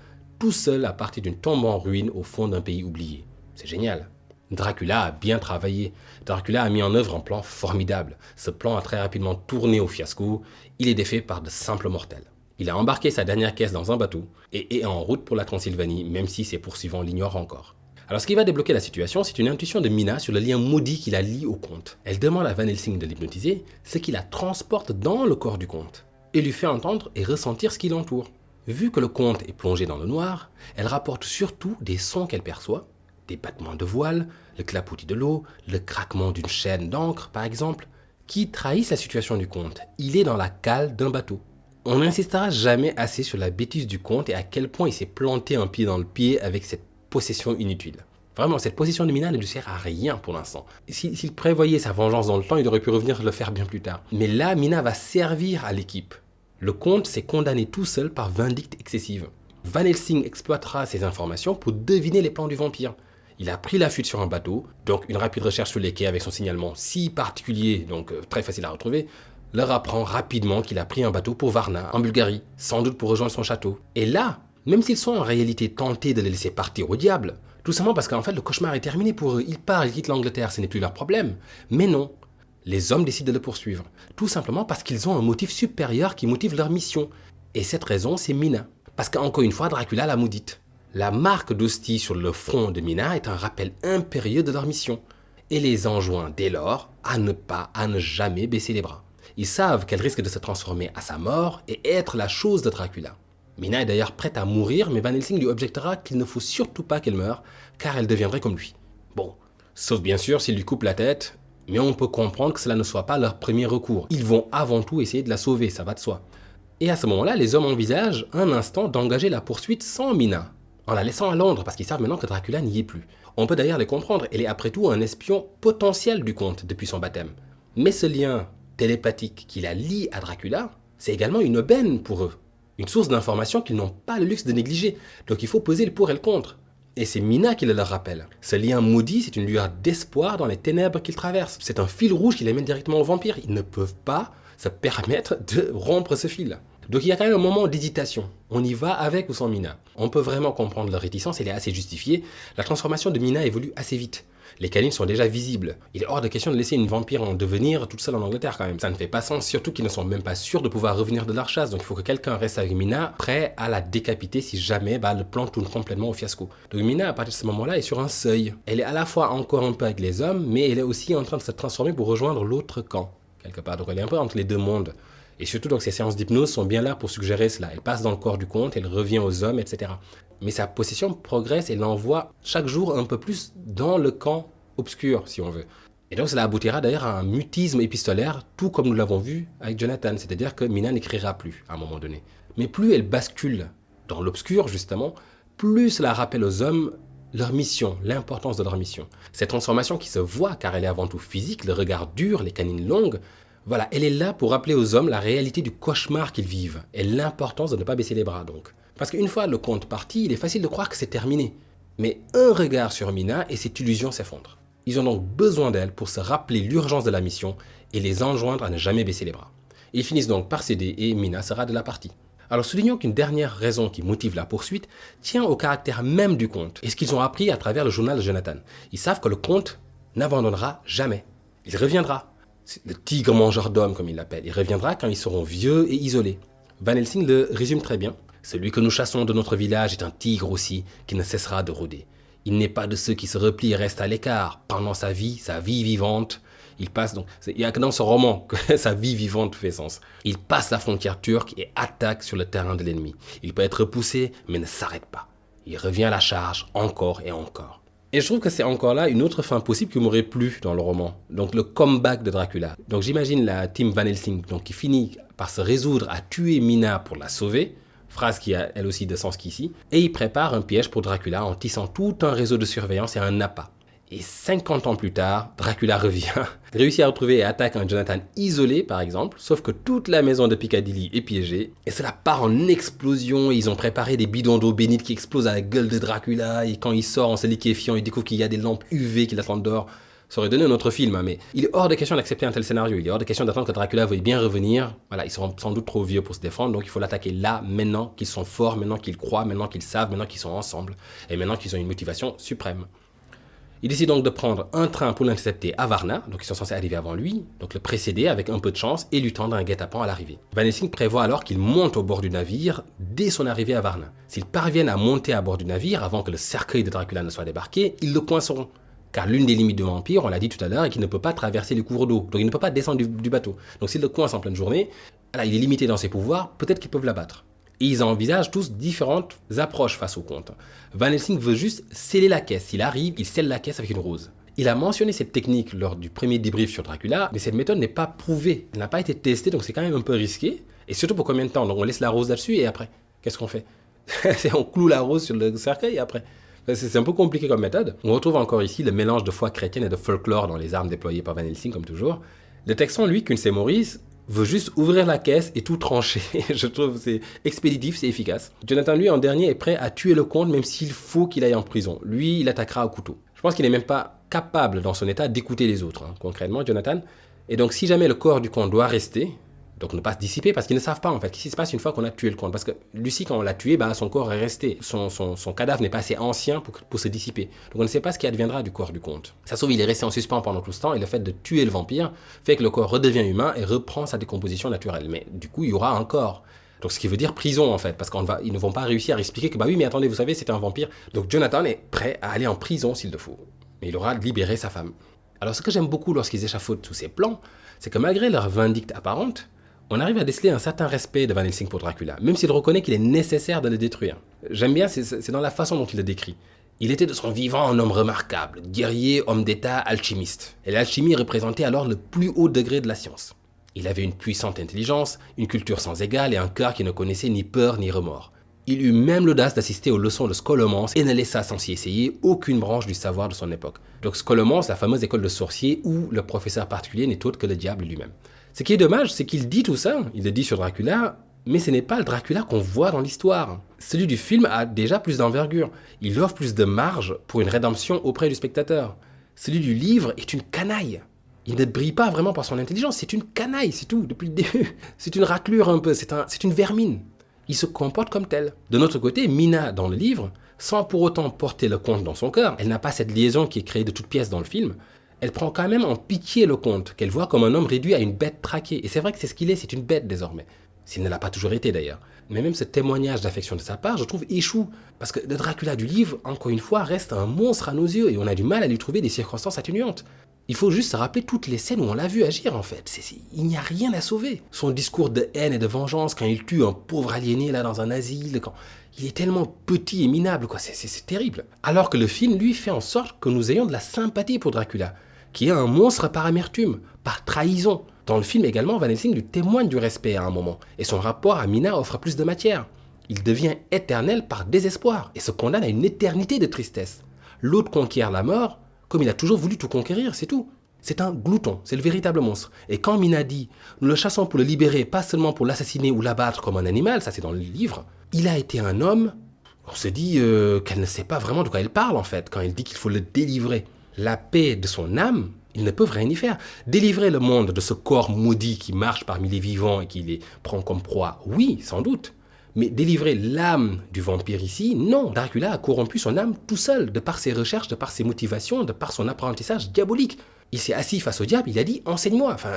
à partir d'une tombe en ruine au fond d'un pays oublié. C'est génial. Dracula a bien travaillé. Dracula a mis en œuvre un plan formidable. Ce plan a très rapidement tourné au fiasco. Il est défait par de simples mortels. Il a embarqué sa dernière caisse dans un bateau et est en route pour la Transylvanie, même si ses poursuivants l'ignorent encore. Alors ce qui va débloquer la situation, c'est une intuition de Mina sur le lien maudit qui la lie au conte. Elle demande à Van Helsing de l'hypnotiser, ce qui la transporte dans le corps du conte, et lui fait entendre et ressentir ce qui l'entoure. Vu que le conte est plongé dans le noir, elle rapporte surtout des sons qu'elle perçoit, des battements de voile, le clapotis de l'eau, le craquement d'une chaîne d'encre par exemple, qui trahissent la situation du conte. Il est dans la cale d'un bateau. On n'insistera jamais assez sur la bêtise du conte et à quel point il s'est planté un pied dans le pied avec cette possession inutile. Vraiment, cette possession de Mina ne lui sert à rien pour l'instant. S'il prévoyait sa vengeance dans le temps, il aurait pu revenir le faire bien plus tard. Mais là, Mina va servir à l'équipe. Le comte s'est condamné tout seul par vindicte excessive. Van Helsing exploitera ces informations pour deviner les plans du vampire. Il a pris la fuite sur un bateau, donc une rapide recherche sur les quais avec son signalement si particulier, donc très facile à retrouver, leur apprend rapidement qu'il a pris un bateau pour Varna, en Bulgarie, sans doute pour rejoindre son château. Et là, même s'ils sont en réalité tentés de les laisser partir au diable, tout simplement parce qu'en fait le cauchemar est terminé pour eux, ils partent, ils quittent l'Angleterre, ce n'est plus leur problème. Mais non, les hommes décident de le poursuivre, tout simplement parce qu'ils ont un motif supérieur qui motive leur mission. Et cette raison, c'est Mina. Parce qu'encore une fois, Dracula l'a maudite. La marque d'hostie sur le front de Mina est un rappel impérieux de leur mission, et les enjoint dès lors à ne jamais baisser les bras. Ils savent qu'elle risque de se transformer à sa mort et être la chose de Dracula. Mina est d'ailleurs prête à mourir, mais Van Helsing lui objectera qu'il ne faut surtout pas qu'elle meure, car elle deviendrait comme lui. Bon, sauf bien sûr s'il lui coupe la tête, mais on peut comprendre que cela ne soit pas leur premier recours. Ils vont avant tout essayer de la sauver, ça va de soi. Et à ce moment-là, les hommes envisagent un instant d'engager la poursuite sans Mina, en la laissant à Londres, parce qu'ils savent maintenant que Dracula n'y est plus. On peut d'ailleurs les comprendre, elle est après tout un espion potentiel du comte depuis son baptême. Mais ce lien télépathique qui la lie à Dracula, c'est également une aubaine pour eux. Une source d'information qu'ils n'ont pas le luxe de négliger. Donc il faut poser le pour et le contre. Et c'est Mina qui le leur rappelle. Ce lien maudit, c'est une lueur d'espoir dans les ténèbres qu'ils traversent. C'est un fil rouge qui les mène directement au vampire. Ils ne peuvent pas se permettre de rompre ce fil. Donc il y a quand même un moment d'hésitation. On y va avec ou sans Mina. On peut vraiment comprendre leur réticence, elle est assez justifiée. La transformation de Mina évolue assez vite. Les canines sont déjà visibles. Il est hors de question de laisser une vampire en devenir toute seule en Angleterre quand même. Ça ne fait pas sens, surtout qu'ils ne sont même pas sûrs de pouvoir revenir de leur chasse. Donc il faut que quelqu'un reste avec Mina, prêt à la décapiter si jamais le plan tourne complètement au fiasco. Donc Mina, à partir de ce moment-là, est sur un seuil. Elle est à la fois encore un peu avec les hommes, mais elle est aussi en train de se transformer pour rejoindre l'autre camp, quelque part. Donc elle est un peu entre les deux mondes. Et surtout, donc, ces séances d'hypnose sont bien là pour suggérer cela. Elle passe dans le corps du comte, elle revient aux hommes, etc. Mais sa possession progresse et l'envoie chaque jour un peu plus dans le camp obscur, si on veut. Et donc cela aboutira d'ailleurs à un mutisme épistolaire, tout comme nous l'avons vu avec Jonathan, c'est-à-dire que Mina n'écrira plus à un moment donné. Mais plus elle bascule dans l'obscur, justement, plus cela rappelle aux hommes leur mission, l'importance de leur mission. Cette transformation qui se voit, car elle est avant tout physique, le regard dur, les canines longues, voilà, elle est là pour rappeler aux hommes la réalité du cauchemar qu'ils vivent et l'importance de ne pas baisser les bras, donc. Parce qu'une fois le conte parti, il est facile de croire que c'est terminé. Mais un regard sur Mina et cette illusion s'effondre. Ils ont donc besoin d'elle pour se rappeler l'urgence de la mission et les enjoindre à ne jamais baisser les bras. Ils finissent donc par céder et Mina sera de la partie. Alors soulignons qu'une dernière raison qui motive la poursuite tient au caractère même du conte et ce qu'ils ont appris à travers le journal de Jonathan. Ils savent que le conte n'abandonnera jamais. Il reviendra. C'est le tigre mangeur d'hommes comme il l'appelle. Il reviendra quand ils seront vieux et isolés. Van Helsing le résume très bien. Celui que nous chassons de notre village est un tigre aussi qui ne cessera de rôder. Il n'est pas de ceux qui se replient et restent à l'écart pendant sa vie vivante. Il passe donc, il n'y a que dans ce roman que sa vie vivante fait sens. Il passe la frontière turque et attaque sur le terrain de l'ennemi. Il peut être repoussé, mais ne s'arrête pas. Il revient à la charge encore et encore. Et je trouve que c'est encore là une autre fin possible qui m'aurait plu dans le roman. Donc le comeback de Dracula. Donc j'imagine la team Van Helsing qui finit par se résoudre à tuer Mina pour la sauver. Phrase qui a elle aussi de sens qu'ici. Et il prépare un piège pour Dracula en tissant tout un réseau de surveillance et un appât. Et 50 ans plus tard, Dracula revient, réussit à retrouver et attaque un Jonathan isolé par exemple, sauf que toute la maison de Piccadilly est piégée, et cela part en explosion, et ils ont préparé des bidons d'eau bénite qui explosent à la gueule de Dracula, et quand il sort en se liquéfiant, il découvre qu'il y a des lampes UV qui l'attendent dehors. Ça aurait donné un autre film, mais il est hors de question d'accepter un tel scénario, il est hors de question d'attendre que Dracula veuille bien revenir. Voilà, ils seront sans doute trop vieux pour se défendre, donc il faut l'attaquer là, maintenant qu'ils sont forts, maintenant qu'ils croient, maintenant qu'ils savent, maintenant qu'ils sont ensemble, et maintenant qu'ils ont une motivation suprême. Il décide donc de prendre un train pour l'intercepter à Varna, donc ils sont censés arriver avant lui, donc le précéder avec un peu de chance et lui tendre un guet-apens à l'arrivée. Van Helsing prévoit alors qu'il monte au bord du navire dès son arrivée à Varna. S'ils parviennent à monter à bord du navire avant que le cercueil de Dracula ne soit débarqué, ils le coinceront. Car l'une des limites du vampire, on l'a dit tout à l'heure, est qu'il ne peut pas traverser les cours d'eau, donc il ne peut pas descendre du bateau. Donc s'il le coince en pleine journée, il est limité dans ses pouvoirs, peut-être qu'ils peuvent l'abattre. Et ils envisagent tous différentes approches face au conte. Van Helsing veut juste sceller la caisse. Il arrive, il scelle la caisse avec une rose. Il a mentionné cette technique lors du premier débrief sur Dracula, mais cette méthode n'est pas prouvée. Elle n'a pas été testée, donc c'est quand même un peu risqué. Et surtout pour combien de temps? Donc on laisse la rose là-dessus et après, qu'est-ce qu'on fait? On cloue la rose sur le cercueil et après. C'est un peu compliqué comme méthode. On retrouve encore ici le mélange de foi chrétienne et de folklore dans les armes déployées par Van Helsing, comme toujours. Le Texan, lui, Quincy Morris, veut juste ouvrir la caisse et tout trancher. Je trouve que c'est expéditif, c'est efficace. Jonathan, lui, en dernier, est prêt à tuer le comte même s'il faut qu'il aille en prison. Lui, il attaquera au couteau. Je pense qu'il n'est même pas capable, dans son état, d'écouter les autres, concrètement, Jonathan. Et donc, si jamais le corps du comte doit rester, donc ne pas se dissiper, parce qu'ils ne savent pas, en fait, qu'est-ce qui se passe une fois qu'on a tué le comte. Parce que Lucie, quand on l'a tué, son corps est resté. Son cadavre n'est pas assez ancien pour se dissiper. Donc on ne sait pas ce qui adviendra du corps du comte. Ça se trouve, il est resté en suspens pendant tout ce temps, et le fait de tuer le vampire fait que le corps redevient humain et reprend sa décomposition naturelle. Mais du coup, il y aura un corps. Donc ce qui veut dire prison, en fait, parce qu'ils ne vont pas réussir à expliquer que, oui, mais attendez, vous savez, c'était un vampire. Donc Jonathan est prêt à aller en prison s'il le faut. Mais il aura libéré sa femme. Alors ce que j'aime beaucoup lorsqu'ils échafaudent tous ces plans, c'est que malgré leur vindicte apparente, on arrive à déceler un certain respect de Van Helsing pour Dracula, même s'il reconnaît qu'il est nécessaire de le détruire. J'aime bien, c'est dans la façon dont il le décrit. Il était de son vivant un homme remarquable, guerrier, homme d'État, alchimiste. Et l'alchimie représentait alors le plus haut degré de la science. Il avait une puissante intelligence, une culture sans égale et un cœur qui ne connaissait ni peur ni remords. Il eut même l'audace d'assister aux leçons de scholomance et ne laissa sans s'y essayer aucune branche du savoir de son époque. Donc scholomance, la fameuse école de sorciers où le professeur particulier n'est autre que le diable lui-même. Ce qui est dommage, c'est qu'il dit tout ça, il le dit sur Dracula, mais ce n'est pas le Dracula qu'on voit dans l'histoire. Celui du film a déjà plus d'envergure. Il offre plus de marge pour une rédemption auprès du spectateur. Celui du livre est une canaille. Il ne brille pas vraiment par son intelligence, c'est une canaille, c'est tout, depuis le début. C'est une raclure un peu, c'est une vermine. Il se comporte comme tel. De notre côté, Mina, dans le livre, sans pour autant porter le comte dans son cœur, elle n'a pas cette liaison qui est créée de toutes pièces dans le film, elle prend quand même en pitié le comte, qu'elle voit comme un homme réduit à une bête traquée. Et c'est vrai que c'est ce qu'il est, c'est une bête désormais. S'il ne l'a pas toujours été d'ailleurs. Mais même ce témoignage d'affection de sa part, je trouve échoue. Parce que le Dracula du livre, encore une fois, reste un monstre à nos yeux et on a du mal à lui trouver des circonstances atténuantes. Il faut juste se rappeler toutes les scènes où on l'a vu agir en fait. Il n'y a rien à sauver. Son discours de haine et de vengeance quand il tue un pauvre aliéné là dans un asile, quand il est tellement petit et minable, quoi. C'est terrible. Alors que le film, lui, fait en sorte que nous ayons de la sympathie pour Dracula, qui est un monstre par amertume, par trahison. Dans le film également, Van Helsing lui témoigne du respect à un moment, et son rapport à Mina offre plus de matière. Il devient éternel par désespoir, et se condamne à une éternité de tristesse. L'autre conquiert la mort, comme il a toujours voulu tout conquérir, c'est tout. C'est un glouton, c'est le véritable monstre. Et quand Mina dit « Nous le chassons pour le libérer, pas seulement pour l'assassiner ou l'abattre comme un animal », ça c'est dans le livre, il a été un homme, on se dit qu'elle ne sait pas vraiment de quoi elle parle en fait, quand elle dit qu'il faut le délivrer. La paix de son âme, ils ne peuvent rien y faire. Délivrer le monde de ce corps maudit qui marche parmi les vivants et qui les prend comme proie, oui, sans doute. Mais délivrer l'âme du vampire ici, non. Dracula a corrompu son âme tout seul, de par ses recherches, de par ses motivations, de par son apprentissage diabolique. Il s'est assis face au diable, il a dit « Enseigne-moi ». Enfin,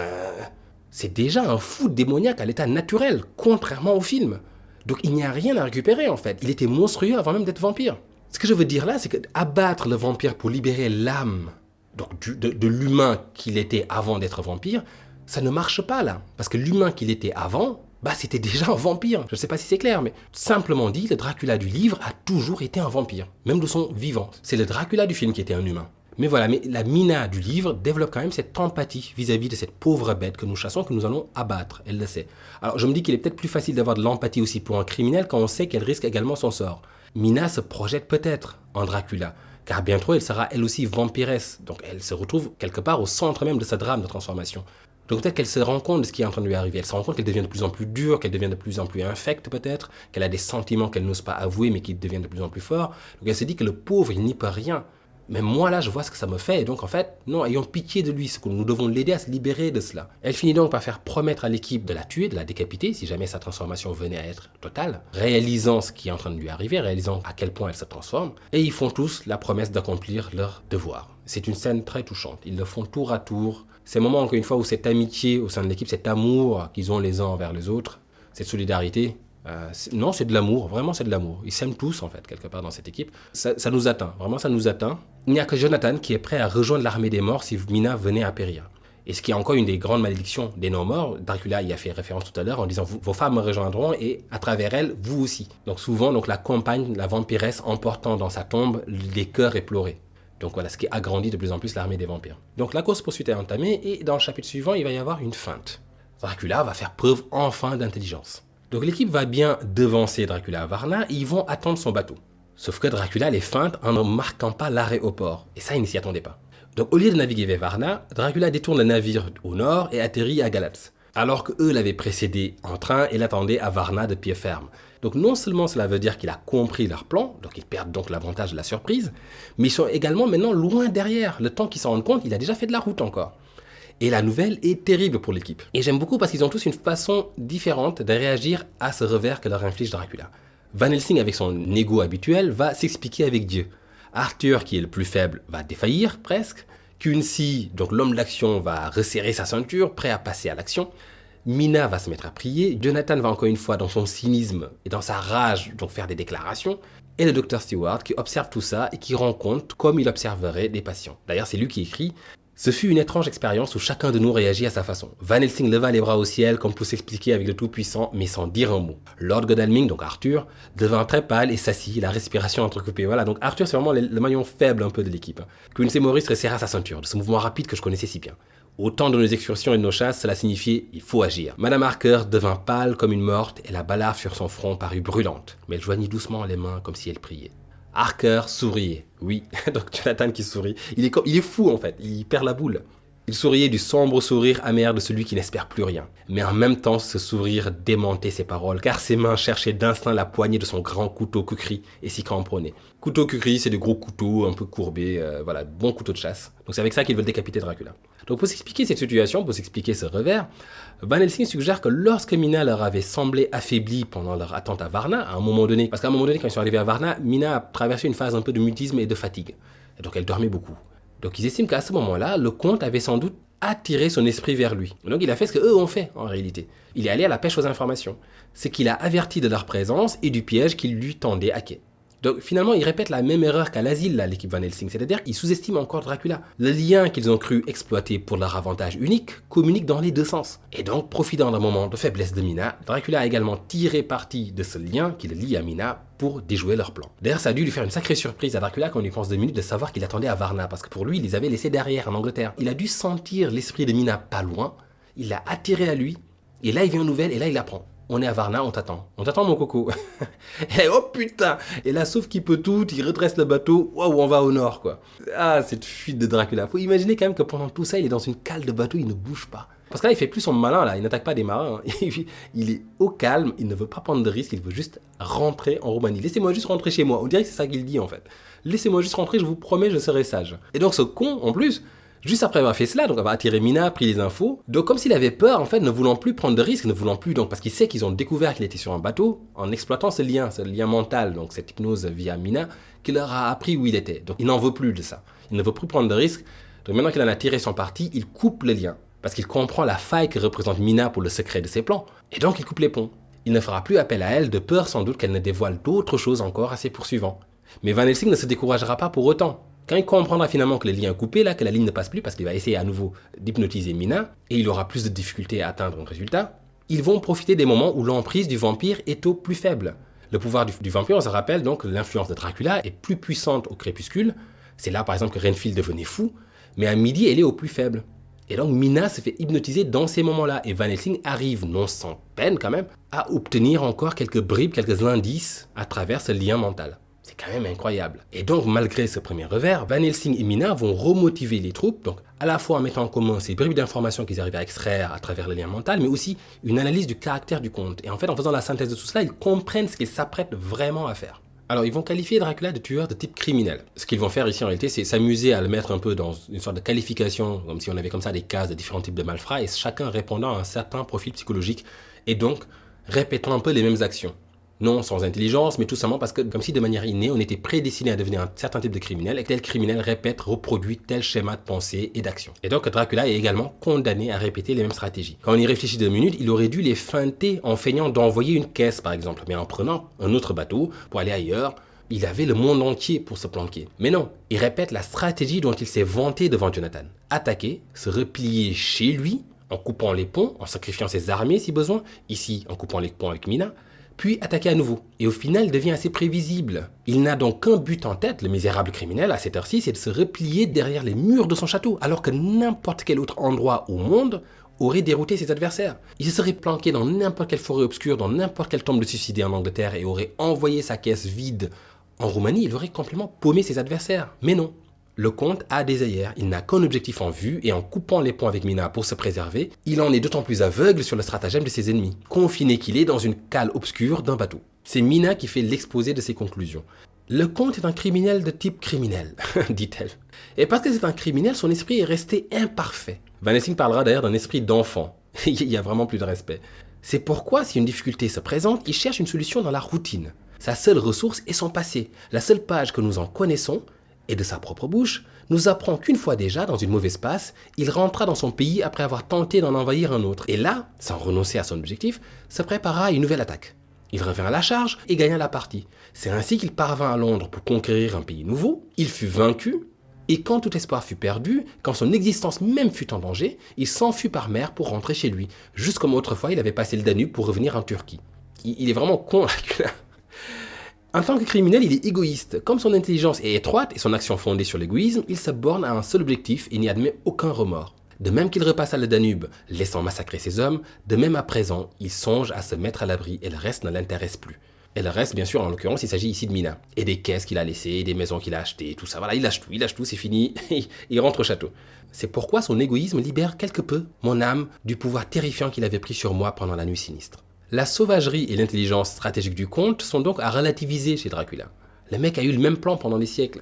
c'est déjà un fou démoniaque à l'état naturel, contrairement au film. Donc il n'y a rien à récupérer en fait. Il était monstrueux avant même d'être vampire. Ce que je veux dire là, c'est qu'abattre le vampire pour libérer l'âme de l'humain qu'il était avant d'être vampire, ça ne marche pas là. Parce que l'humain qu'il était avant, c'était déjà un vampire. Je ne sais pas si c'est clair, mais simplement dit, le Dracula du livre a toujours été un vampire, même de son vivant. C'est le Dracula du film qui était un humain. Mais voilà, mais la Mina du livre développe quand même cette empathie vis-à-vis de cette pauvre bête que nous chassons, que nous allons abattre, elle le sait. Alors je me dis qu'il est peut-être plus facile d'avoir de l'empathie aussi pour un criminel quand on sait qu'elle risque également son sort. Mina se projette peut-être en Dracula, car bientôt elle sera elle aussi vampiresse, donc elle se retrouve quelque part au centre même de ce drame de transformation. Donc peut-être qu'elle se rend compte de ce qui est en train de lui arriver, elle se rend compte qu'elle devient de plus en plus dure, qu'elle devient de plus en plus infecte peut-être, qu'elle a des sentiments qu'elle n'ose pas avouer mais qui deviennent de plus en plus forts, donc elle se dit que le pauvre il n'y peut rien. Mais moi là, je vois ce que ça me fait. Et donc en fait, non, ayons pitié de lui. Nous devons l'aider à se libérer de cela. Elle finit donc par faire promettre à l'équipe de la tuer, de la décapiter, si jamais sa transformation venait à être totale, réalisant ce qui est en train de lui arriver, réalisant à quel point elle se transforme. Et ils font tous la promesse d'accomplir leur devoir. C'est une scène très touchante. Ils le font tour à tour. C'est le moment, encore une fois, où cette amitié au sein de l'équipe, cet amour qu'ils ont les uns envers les autres, cette solidarité, non, c'est de l'amour, vraiment c'est de l'amour. Ils s'aiment tous en fait, quelque part dans cette équipe. Ça nous atteint, vraiment ça nous atteint. Il n'y a que Jonathan qui est prêt à rejoindre l'armée des morts si Mina venait à périr. Et ce qui est encore une des grandes malédictions des non-morts, Dracula y a fait référence tout à l'heure en disant vos femmes me rejoindront et à travers elles, vous aussi. Donc souvent, la compagne, la vampiresse emportant dans sa tombe les cœurs éplorés. Donc voilà, ce qui agrandit de plus en plus l'armée des vampires. Donc la course-poursuite est entamée et dans le chapitre suivant, il va y avoir une feinte. Dracula va faire preuve enfin d'intelligence. Donc l'équipe va bien devancer Dracula à Varna et ils vont attendre son bateau. Sauf que Dracula les feinte en ne marquant pas l'arrêt au port. Et ça, ils ne s'y attendaient pas. Donc au lieu de naviguer vers Varna, Dracula détourne le navire au nord et atterrit à Galatz. Alors qu'eux l'avaient précédé en train et l'attendaient à Varna de pied ferme. Donc non seulement cela veut dire qu'il a compris leur plan, donc ils perdent donc l'avantage de la surprise, mais ils sont également maintenant loin derrière. Le temps qu'ils s'en rendent compte, il a déjà fait de la route encore. Et la nouvelle est terrible pour l'équipe. Et j'aime beaucoup parce qu'ils ont tous une façon différente de réagir à ce revers que leur inflige Dracula. Van Helsing, avec son ego habituel, va s'expliquer avec Dieu. Arthur, qui est le plus faible, va défaillir presque. Quincy, donc l'homme d'action, va resserrer sa ceinture, prêt à passer à l'action. Mina va se mettre à prier. Jonathan va encore une fois, dans son cynisme et dans sa rage, donc faire des déclarations. Et le docteur Stewart qui observe tout ça et qui rend compte comme il observerait des patients. D'ailleurs, c'est lui qui écrit « Ce fut une étrange expérience où chacun de nous réagit à sa façon. Van Helsing leva les bras au ciel comme pour s'expliquer avec le Tout-Puissant, mais sans dire un mot. Lord Godalming, donc Arthur, devint très pâle et s'assit, la respiration entrecoupée. Voilà, donc Arthur, c'est vraiment le maillon faible un peu de l'équipe. Quincy Morris resserra sa ceinture, de ce mouvement rapide que je connaissais si bien. Au temps de nos excursions et de nos chasses, cela signifiait « il faut agir ». Madame Harker devint pâle comme une morte et la balafre sur son front parut brûlante, mais elle joignit doucement les mains comme si elle priait. Harker souriait. Oui, donc Jonathan qui sourit. Il est fou en fait, il perd la boule. Il souriait du sombre sourire amer de celui qui n'espère plus rien. Mais en même temps, ce sourire démentait ses paroles, car ses mains cherchaient d'instinct la poignée de son grand couteau kukri et s'y cramponnaient. Couteau kukri, c'est des gros couteaux un peu courbés, voilà, bon couteau de chasse. Donc c'est avec ça qu'ils veulent décapiter Dracula. Donc pour s'expliquer cette situation, pour s'expliquer ce revers, Van Helsing suggère que lorsque Mina leur avait semblé affaiblie pendant leur attente à Varna, à un moment donné, parce qu'à un moment donné, quand ils sont arrivés à Varna, Mina a traversé une phase un peu de mutisme et de fatigue. Et donc elle dormait beaucoup. Donc ils estiment qu'à ce moment-là, le comte avait sans doute attiré son esprit vers lui. Donc il a fait ce qu'eux ont fait en réalité. Il est allé à la pêche aux informations. C'est qu'il a averti de leur présence et du piège qu'ils lui tendaient à quai. Donc finalement, ils répètent la même erreur qu'à l'asile, là, l'équipe Van Helsing, c'est-à-dire qu'ils sous-estiment encore Dracula. Le lien qu'ils ont cru exploiter pour leur avantage unique communique dans les deux sens. Et donc, profitant d'un moment de faiblesse de Mina, Dracula a également tiré parti de ce lien qui le lie à Mina pour déjouer leur plan. D'ailleurs, ça a dû lui faire une sacrée surprise à Dracula quand on y pense 2 minutes de savoir qu'il attendait à Varna, parce que pour lui, il les avait laissés derrière en Angleterre. Il a dû sentir l'esprit de Mina pas loin, il l'a attiré à lui, et là il vient aux nouvelles, et là il apprend. On est à Varna, on t'attend. On t'attend, mon coco. Et oh putain! Et là, sauf qu'il peut tout, il redresse le bateau. Waouh, on va au nord, quoi. Ah, cette fuite de Dracula. Faut imaginer quand même que pendant tout ça, il est dans une cale de bateau, il ne bouge pas. Parce que là, il fait plus son malin, là. Il n'attaque pas des marins. Hein. Il est au calme, il ne veut pas prendre de risques, il veut juste rentrer en Roumanie. Laissez-moi juste rentrer chez moi. On dirait que c'est ça qu'il dit, en fait. Laissez-moi juste rentrer, je vous promets, je serai sage. Et donc, ce con, en plus, juste après avoir fait cela, donc avoir attiré Mina, pris les infos, donc comme s'il avait peur, en fait, ne voulant plus prendre de risques, ne voulant plus, donc parce qu'il sait qu'ils ont découvert qu'il était sur un bateau, en exploitant ce lien mental, donc cette hypnose via Mina, qui leur a appris où il était. Donc il n'en veut plus de ça. Il ne veut plus prendre de risques. Donc maintenant qu'il en a tiré son parti, il coupe le lien, parce qu'il comprend la faille que représente Mina pour le secret de ses plans. Et donc il coupe les ponts. Il ne fera plus appel à elle, de peur sans doute qu'elle ne dévoile d'autres choses encore à ses poursuivants. Mais Van Helsing ne se découragera pas pour autant. Quand il comprendra finalement que le lien est coupé, là, que la ligne ne passe plus, parce qu'il va essayer à nouveau d'hypnotiser Mina, et il aura plus de difficultés à atteindre un résultat, ils vont profiter des moments où l'emprise du vampire est au plus faible. Le pouvoir du vampire, on se rappelle donc, l'influence de Dracula est plus puissante au crépuscule. C'est là, par exemple, que Renfield devenait fou, mais à midi, elle est au plus faible. Et donc, Mina se fait hypnotiser dans ces moments-là, et Van Helsing arrive, non sans peine quand même, à obtenir encore quelques bribes, quelques indices à travers ce lien mental. C'est quand même incroyable. Et donc, malgré ce premier revers, Van Helsing et Mina vont remotiver les troupes, donc à la fois en mettant en commun ces bribes d'informations qu'ils arrivent à extraire à travers le lien mental, mais aussi une analyse du caractère du comte. Et en fait, en faisant la synthèse de tout cela, ils comprennent ce qu'ils s'apprêtent vraiment à faire. Alors, ils vont qualifier Dracula de tueur de type criminel. Ce qu'ils vont faire ici, en réalité, c'est s'amuser à le mettre un peu dans une sorte de qualification, comme si on avait comme ça des cases de différents types de malfrats, et chacun répondant à un certain profil psychologique, et donc répétant un peu les mêmes actions. Non sans intelligence, mais tout simplement parce que, comme si de manière innée, on était prédestiné à devenir un certain type de criminel, et que tel criminel répète, reproduit tel schéma de pensée et d'action. Et donc Dracula est également condamné à répéter les mêmes stratégies. Quand on y réfléchit 2 minutes, il aurait dû les feinter en feignant d'envoyer une caisse, par exemple, mais en prenant un autre bateau pour aller ailleurs. Il avait le monde entier pour se planquer. Mais non, il répète la stratégie dont il s'est vanté devant Jonathan. Attaquer, se replier chez lui, en coupant les ponts, en sacrifiant ses armées si besoin, ici en coupant les ponts avec Mina, puis attaquer à nouveau. Et au final, il devient assez prévisible. Il n'a donc qu'un but en tête, le misérable criminel, à cette heure-ci, c'est de se replier derrière les murs de son château, alors que n'importe quel autre endroit au monde aurait dérouté ses adversaires. Il se serait planqué dans n'importe quelle forêt obscure, dans n'importe quelle tombe de suicidés en Angleterre et aurait envoyé sa caisse vide en Roumanie, il aurait complètement paumé ses adversaires. Mais non. Le comte a des œillères, il n'a qu'un objectif en vue et en coupant les ponts avec Mina pour se préserver, il en est d'autant plus aveugle sur le stratagème de ses ennemis, confiné qu'il est dans une cale obscure d'un bateau. C'est Mina qui fait l'exposé de ses conclusions. Le comte est un criminel de type criminel, dit-elle. Et parce que c'est un criminel, son esprit est resté imparfait. Van Helsing parlera d'ailleurs d'un esprit d'enfant. Il y a vraiment plus de respect. C'est pourquoi, si une difficulté se présente, il cherche une solution dans la routine. Sa seule ressource est son passé. La seule page que nous en connaissons, et de sa propre bouche, nous apprend qu'une fois déjà, dans une mauvaise passe, il rentra dans son pays après avoir tenté d'en envahir un autre. Et là, sans renoncer à son objectif, se prépara à une nouvelle attaque. Il revint à la charge et gagna la partie. C'est ainsi qu'il parvint à Londres pour conquérir un pays nouveau. Il fut vaincu, et quand tout espoir fut perdu, quand son existence même fut en danger, il s'enfuit par mer pour rentrer chez lui, juste comme autrefois il avait passé le Danube pour revenir en Turquie. Il est vraiment con, là. En tant que criminel, il est égoïste. Comme son intelligence est étroite et son action fondée sur l'égoïsme, il se borne à un seul objectif et n'y admet aucun remords. De même qu'il repassa le Danube, laissant massacrer ses hommes, de même à présent, il songe à se mettre à l'abri et le reste ne l'intéresse plus. Et le reste, bien sûr, en l'occurrence, il s'agit ici de Mina. Et des caisses qu'il a laissées, des maisons qu'il a achetées, tout ça. Voilà, il lâche tout, c'est fini, il rentre au château. C'est pourquoi son égoïsme libère quelque peu mon âme du pouvoir terrifiant qu'il avait pris sur moi pendant la nuit sinistre. La sauvagerie et l'intelligence stratégique du comte sont donc à relativiser chez Dracula. Le mec a eu le même plan pendant des siècles.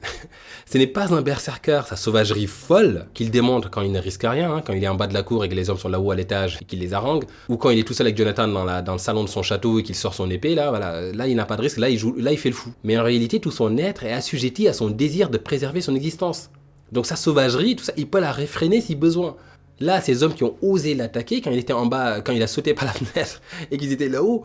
Ce n'est pas un berserker, sa sauvagerie folle qu'il démontre quand il ne risque rien, quand il est en bas de la cour et que les hommes sont là-haut à l'étage et qu'il les harangue, ou quand il est tout seul avec Jonathan dans le salon de son château et qu'il sort son épée, là il n'a pas de risque, là il fait le fou. Mais en réalité, tout son être est assujetti à son désir de préserver son existence. Donc sa sauvagerie, tout ça, il peut la réfréner si besoin. Là, ces hommes qui ont osé l'attaquer quand il était en bas, quand il a sauté par la fenêtre et qu'ils étaient là-haut,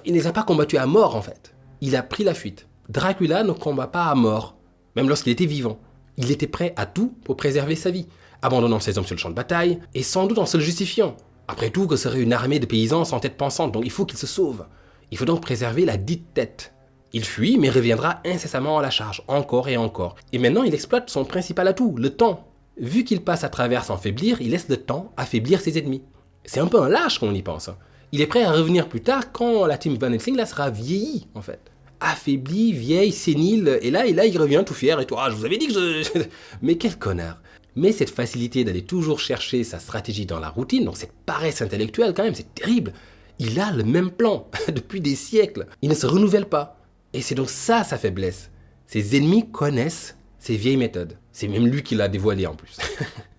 il ne les a pas combattus à mort en fait. Il a pris la fuite. Dracula ne combat pas à mort, même lorsqu'il était vivant. Il était prêt à tout pour préserver sa vie, abandonnant ses hommes sur le champ de bataille et sans doute en se le justifiant. Après tout, que serait une armée de paysans sans tête pensante, donc il faut qu'il se sauve. Il faut donc préserver la dite tête. Il fuit mais reviendra incessamment à la charge, encore et encore. Et maintenant, il exploite son principal atout, le temps. Vu qu'il passe à travers sans faiblir, il laisse le temps affaiblir ses ennemis. C'est un peu un lâche quand on y pense. Il est prêt à revenir plus tard quand la team Van Helsing là sera vieillie en fait. Affaiblie, vieille, sénile, et là il revient tout fier et tout. Ah, je vous avais dit que je... Mais quel connard. Mais cette facilité d'aller toujours chercher sa stratégie dans la routine, donc cette paresse intellectuelle quand même, c'est terrible. Il a le même plan depuis des siècles. Il ne se renouvelle pas. Et c'est donc ça sa faiblesse. Ses ennemis connaissent ses vieilles méthodes. C'est même lui qui l'a dévoilé en plus.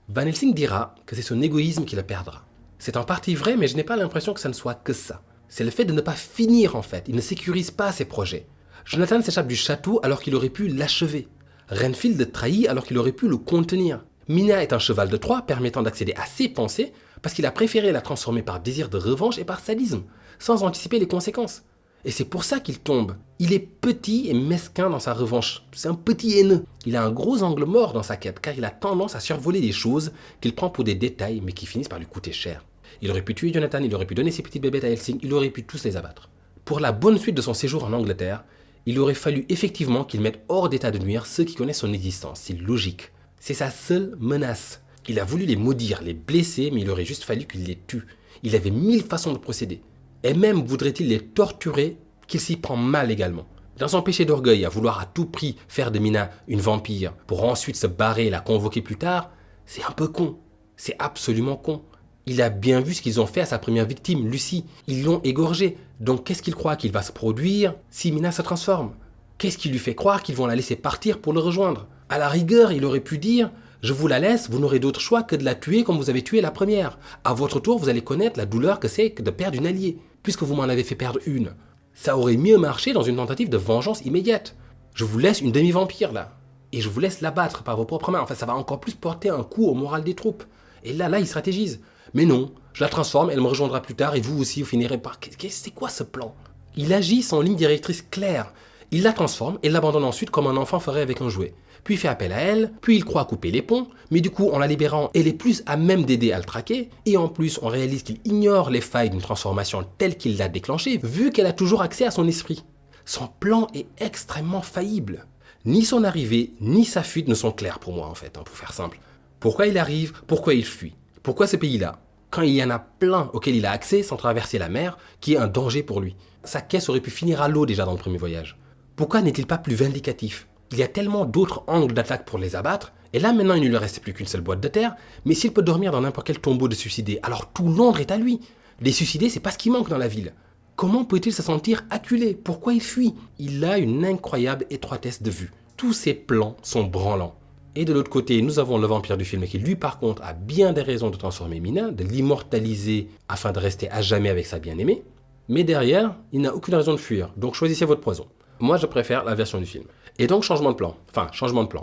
Van Helsing dira que c'est son égoïsme qui le perdra. C'est en partie vrai, mais je n'ai pas l'impression que ça ne soit que ça. C'est le fait de ne pas finir en fait. Il ne sécurise pas ses projets. Jonathan s'échappe du château alors qu'il aurait pu l'achever. Renfield trahit alors qu'il aurait pu le contenir. Mina est un cheval de Troie permettant d'accéder à ses pensées parce qu'il a préféré la transformer par désir de revanche et par sadisme, sans anticiper les conséquences. Et c'est pour ça qu'il tombe. Il est petit et mesquin dans sa revanche. C'est un petit haineux. Il a un gros angle mort dans sa quête, car il a tendance à survoler des choses qu'il prend pour des détails, mais qui finissent par lui coûter cher. Il aurait pu tuer Jonathan, il aurait pu donner ses petites bébêtes à Helsing, il aurait pu tous les abattre. Pour la bonne suite de son séjour en Angleterre, il aurait fallu effectivement qu'il mette hors d'état de nuire ceux qui connaissent son existence. C'est logique. C'est sa seule menace. Il a voulu les maudire, les blesser, mais il aurait juste fallu qu'il les tue. Il avait 1000 façons de procéder. Et même voudrait-il les torturer, qu'il s'y prend mal également. Dans son péché d'orgueil, à vouloir à tout prix faire de Mina une vampire, pour ensuite se barrer et la convoquer plus tard, c'est un peu con. C'est absolument con. Il a bien vu ce qu'ils ont fait à sa première victime, Lucie. Ils l'ont égorgée. Donc qu'est-ce qu'il croit qu'il va se produire si Mina se transforme? Qu'est-ce qui lui fait croire qu'ils vont la laisser partir pour le rejoindre? À la rigueur, il aurait pu dire « Je vous la laisse, vous n'aurez d'autre choix que de la tuer comme vous avez tué la première. À votre tour, vous allez connaître la douleur que c'est que de perdre une alliée, puisque vous m'en avez fait perdre une. » Ça aurait mieux marché dans une tentative de vengeance immédiate. Je vous laisse une demi-vampire là, et je vous laisse l'abattre par vos propres mains. Enfin, ça va encore plus porter un coup au moral des troupes. Et là, il stratégise. Mais non, je la transforme, elle me rejoindra plus tard, et vous aussi, vous finirez par... C'est quoi ce plan? Il agit sans ligne directrice claire. Il la transforme et l'abandonne ensuite comme un enfant ferait avec un jouet. Puis il fait appel à elle, puis il croit couper les ponts, mais du coup, en la libérant, elle est plus à même d'aider à le traquer, et en plus, on réalise qu'il ignore les failles d'une transformation telle qu'il l'a déclenchée, vu qu'elle a toujours accès à son esprit. Son plan est extrêmement faillible. Ni son arrivée, ni sa fuite ne sont clairs pour moi, en fait, pour faire simple. Pourquoi il arrive? Pourquoi il fuit? Pourquoi ce pays-là? Quand il y en a plein auxquels il a accès sans traverser la mer, qui est un danger pour lui. Sa caisse aurait pu finir à l'eau déjà dans le premier voyage. Pourquoi n'est-il pas plus vindicatif? Il y a tellement d'autres angles d'attaque pour les abattre, et là maintenant il ne lui reste plus qu'une seule boîte de terre, mais s'il peut dormir dans n'importe quel tombeau de suicidés, alors tout Londres est à lui. Les suicidés, c'est pas ce qui manque dans la ville. Comment peut-il se sentir acculé? Pourquoi il fuit? Il a une incroyable étroitesse de vue. Tous ses plans sont branlants. Et de l'autre côté, nous avons le vampire du film qui, lui, par contre, a bien des raisons de transformer Mina, de l'immortaliser afin de rester à jamais avec sa bien-aimée. Mais derrière, il n'a aucune raison de fuir, donc choisissez votre poison. Moi, je préfère la version du film. Et donc, changement de plan.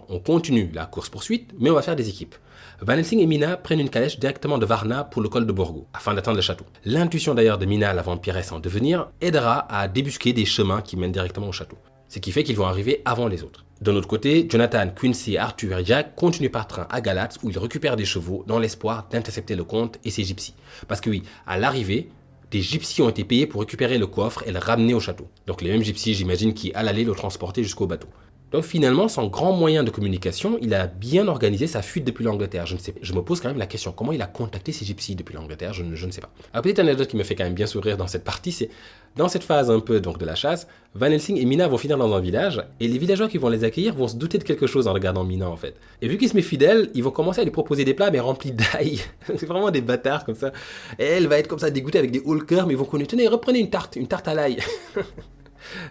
On continue la course-poursuite, mais on va faire des équipes. Van Helsing et Mina prennent une calèche directement de Varna pour le col de Borgo, afin d'atteindre le château. L'intuition d'ailleurs de Mina, la vampiresse en devenir, aidera à débusquer des chemins qui mènent directement au château. Ce qui fait qu'ils vont arriver avant les autres. De l'autre côté, Jonathan, Quincy, Arthur et Jack continuent par train à Galatz où ils récupèrent des chevaux dans l'espoir d'intercepter le comte et ses gypsies. Parce que oui, à l'arrivée, des gypsies ont été payés pour récupérer le coffre et le ramener au château. Donc les mêmes gypsies, j'imagine, qui à l'aller le transporter jusqu'au bateau. Donc finalement, sans grand moyen de communication, il a bien organisé sa fuite depuis l'Angleterre. Je me pose quand même la question, comment il a contacté ces gypsies depuis l'Angleterre? Je ne sais pas. La petite anecdote qui me fait quand même bien sourire dans cette partie, c'est dans cette phase un peu donc de la chasse, Van Helsing et Mina vont finir dans un village, et les villageois qui vont les accueillir vont se douter de quelque chose en regardant Mina en fait. Et vu qu'ils se méfient d'elle, ils vont commencer à lui proposer des plats mais remplis d'ail. C'est vraiment des bâtards comme ça. Et elle va être comme ça dégoûtée avec des hauts le cœur, mais ils vont connaître, tenez, reprenez une tarte à l'ail.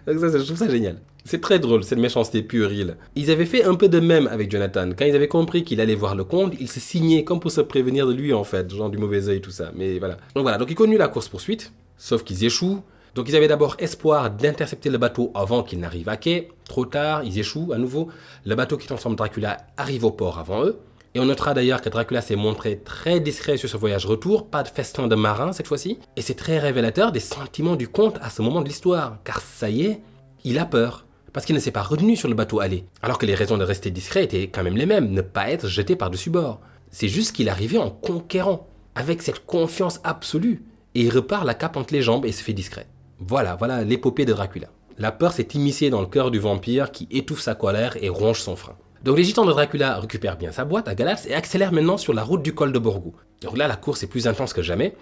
Donc ça, je trouve ça génial. C'est très drôle, cette méchanceté puérile. Ils avaient fait un peu de même avec Jonathan. Quand ils avaient compris qu'il allait voir le comte, ils se signaient comme pour se prévenir de lui en fait, genre du mauvais œil, tout ça. Mais voilà. Donc ils continuent la course-poursuite, sauf qu'ils échouent. Donc ils avaient d'abord espoir d'intercepter le bateau avant qu'il n'arrive à quai. Trop tard, ils échouent à nouveau. Le bateau qui transforme Dracula arrive au port avant eux. Et on notera d'ailleurs que Dracula s'est montré très discret sur ce voyage retour, pas de festin de marin cette fois-ci. Et c'est très révélateur des sentiments du comte à ce moment de l'histoire. Car ça y est, il a peur. Parce qu'il ne s'est pas retenu sur le bateau aller. Alors que les raisons de rester discret étaient quand même les mêmes, ne pas être jeté par-dessus bord. C'est juste qu'il arrivait en conquérant, avec cette confiance absolue. Et il repart la cape entre les jambes et se fait discret. Voilà l'épopée de Dracula. La peur s'est immiscée dans le cœur du vampire qui étouffe sa colère et ronge son frein. Donc les gitans de Dracula récupèrent bien sa boîte à Galatz et accélèrent maintenant sur la route du col de Borgo. Donc là, la course est plus intense que jamais.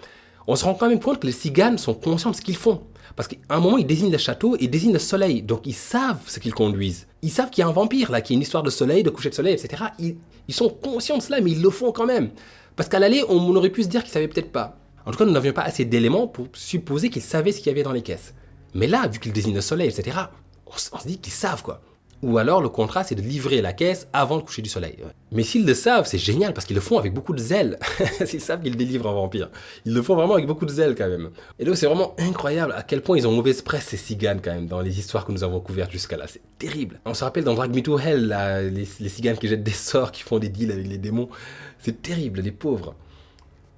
On se rend quand même compte que les Tziganes sont conscients de ce qu'ils font. Parce qu'à un moment, ils désignent le château et désignent le soleil. Donc ils savent ce qu'ils conduisent. Ils savent qu'il y a un vampire là, qu'il y a une histoire de soleil, de coucher de soleil, etc. Ils sont conscients de cela, mais ils le font quand même. Parce qu'à l'aller, on aurait pu se dire qu'ils ne savaient peut-être pas. En tout cas, nous n'avions pas assez d'éléments pour supposer qu'ils savaient ce qu'il y avait dans les caisses. Mais là, vu qu'ils désignent le soleil, etc., on se dit qu'ils savent quoi. Ou alors le contrat c'est de livrer la caisse avant le coucher du soleil. Mais s'ils le savent, c'est génial parce qu'ils le font avec beaucoup de zèle. S'ils savent qu'ils délivrent un vampire. Ils le font vraiment avec beaucoup de zèle quand même. Et donc c'est vraiment incroyable à quel point ils ont mauvaise presse ces Tziganes quand même dans les histoires que nous avons couvertes jusqu'à là. C'est terrible. On se rappelle dans Drag Me to Hell, là, les Tziganes qui jettent des sorts, qui font des deals avec les démons. C'est terrible, les pauvres.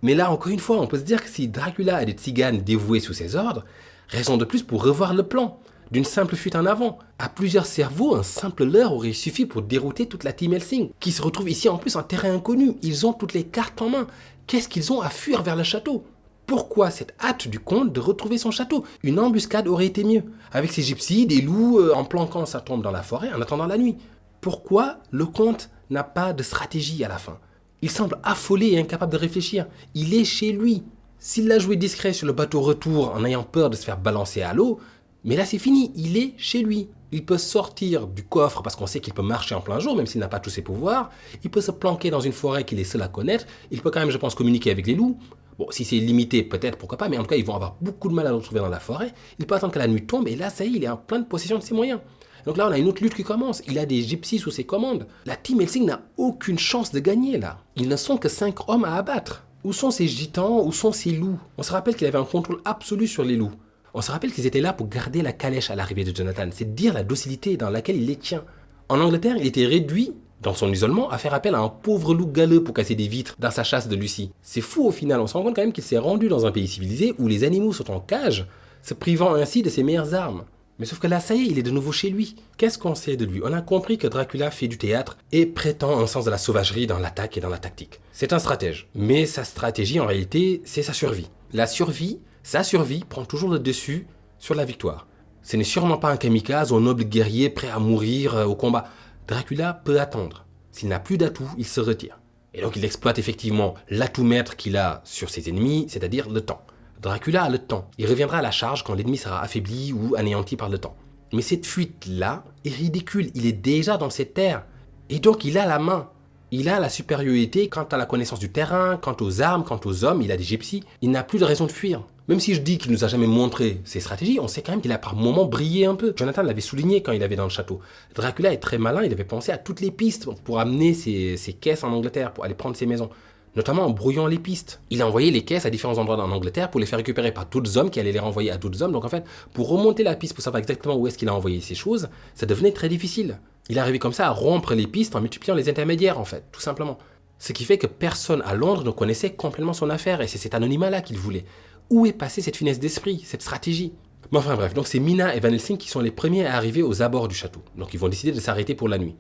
Mais là encore une fois, on peut se dire que si Dracula a des Tziganes dévoués sous ses ordres, raison de plus pour revoir le plan. D'une simple fuite en avant. À plusieurs cerveaux, un simple leurre aurait suffi pour dérouter toute la team Helsing, qui se retrouve ici en plus en terrain inconnu. Ils ont toutes les cartes en main. Qu'est-ce qu'ils ont à fuir vers le château? Pourquoi cette hâte du comte de retrouver son château? Une embuscade aurait été mieux, avec ses gypsies, des loups, en planquant sa tombe dans la forêt en attendant la nuit. Pourquoi le comte n'a pas de stratégie à la fin? Il semble affolé et incapable de réfléchir. Il est chez lui. S'il l'a joué discret sur le bateau retour en ayant peur de se faire balancer à l'eau, mais là c'est fini, il est chez lui. Il peut sortir du coffre parce qu'on sait qu'il peut marcher en plein jour, même s'il n'a pas tous ses pouvoirs. Il peut se planquer dans une forêt qu'il est seul à connaître. Il peut quand même, je pense, communiquer avec les loups. Bon, si c'est limité, peut-être, pourquoi pas, mais en tout cas, ils vont avoir beaucoup de mal à le retrouver dans la forêt. Il peut attendre que la nuit tombe, et là, ça y est, il est en pleine possession de ses moyens. Donc là, on a une autre lutte qui commence. Il a des gypsies sous ses commandes. La team Hellsing n'a aucune chance de gagner là. Ils ne sont que 5 hommes à abattre. Où sont ces gitans? Où sont ces loups? On se rappelle qu'il avait un contrôle absolu sur les loups. On se rappelle qu'ils étaient là pour garder la calèche à l'arrivée de Jonathan. C'est dire la docilité dans laquelle il les tient. En Angleterre, il était réduit, dans son isolement, à faire appel à un pauvre loup galeux pour casser des vitres dans sa chasse de Lucie. C'est fou au final, on se rend compte quand même qu'il s'est rendu dans un pays civilisé où les animaux sont en cage, se privant ainsi de ses meilleures armes. Mais sauf que là, ça y est, il est de nouveau chez lui. Qu'est-ce qu'on sait de lui? On a compris que Dracula fait du théâtre et prétend un sens de la sauvagerie dans l'attaque et dans la tactique. C'est un stratège. Mais sa stratégie, en réalité, c'est sa survie. Sa survie prend toujours le dessus sur la victoire. Ce n'est sûrement pas un kamikaze ou un noble guerrier prêt à mourir au combat. Dracula peut attendre. S'il n'a plus d'atout, il se retire. Et donc il exploite effectivement l'atout maître qu'il a sur ses ennemis, c'est-à-dire le temps. Dracula a le temps. Il reviendra à la charge quand l'ennemi sera affaibli ou anéanti par le temps. Mais cette fuite-là est ridicule. Il est déjà dans cette terre. Et donc il a la main. Il a la supériorité quant à la connaissance du terrain, quant aux armes, quant aux hommes. Il a des gypsies. Il n'a plus de raison de fuir. Même si je dis qu'il nous a jamais montré ses stratégies, on sait quand même qu'il a par moments brillé un peu. Jonathan l'avait souligné quand il avait dans le château. Dracula est très malin. Il avait pensé à toutes les pistes pour amener ses caisses en Angleterre, pour aller prendre ses maisons. Notamment en brouillant les pistes. Il a envoyé les caisses à différents endroits en Angleterre pour les faire récupérer par d'autres hommes qui allaient les renvoyer à d'autres hommes. Donc en fait, pour remonter la piste, pour savoir exactement où est-ce qu'il a envoyé ces choses, ça devenait très difficile. Il arrivait comme ça à rompre les pistes en multipliant les intermédiaires en fait, tout simplement. Ce qui fait que personne à Londres ne connaissait complètement son affaire et c'est cet anonymat-là qu'il voulait. Où est passée cette finesse d'esprit, cette stratégie? Mais enfin bref, donc c'est Mina et Van Helsing qui sont les premiers à arriver aux abords du château. Donc ils vont décider de s'arrêter pour la nuit.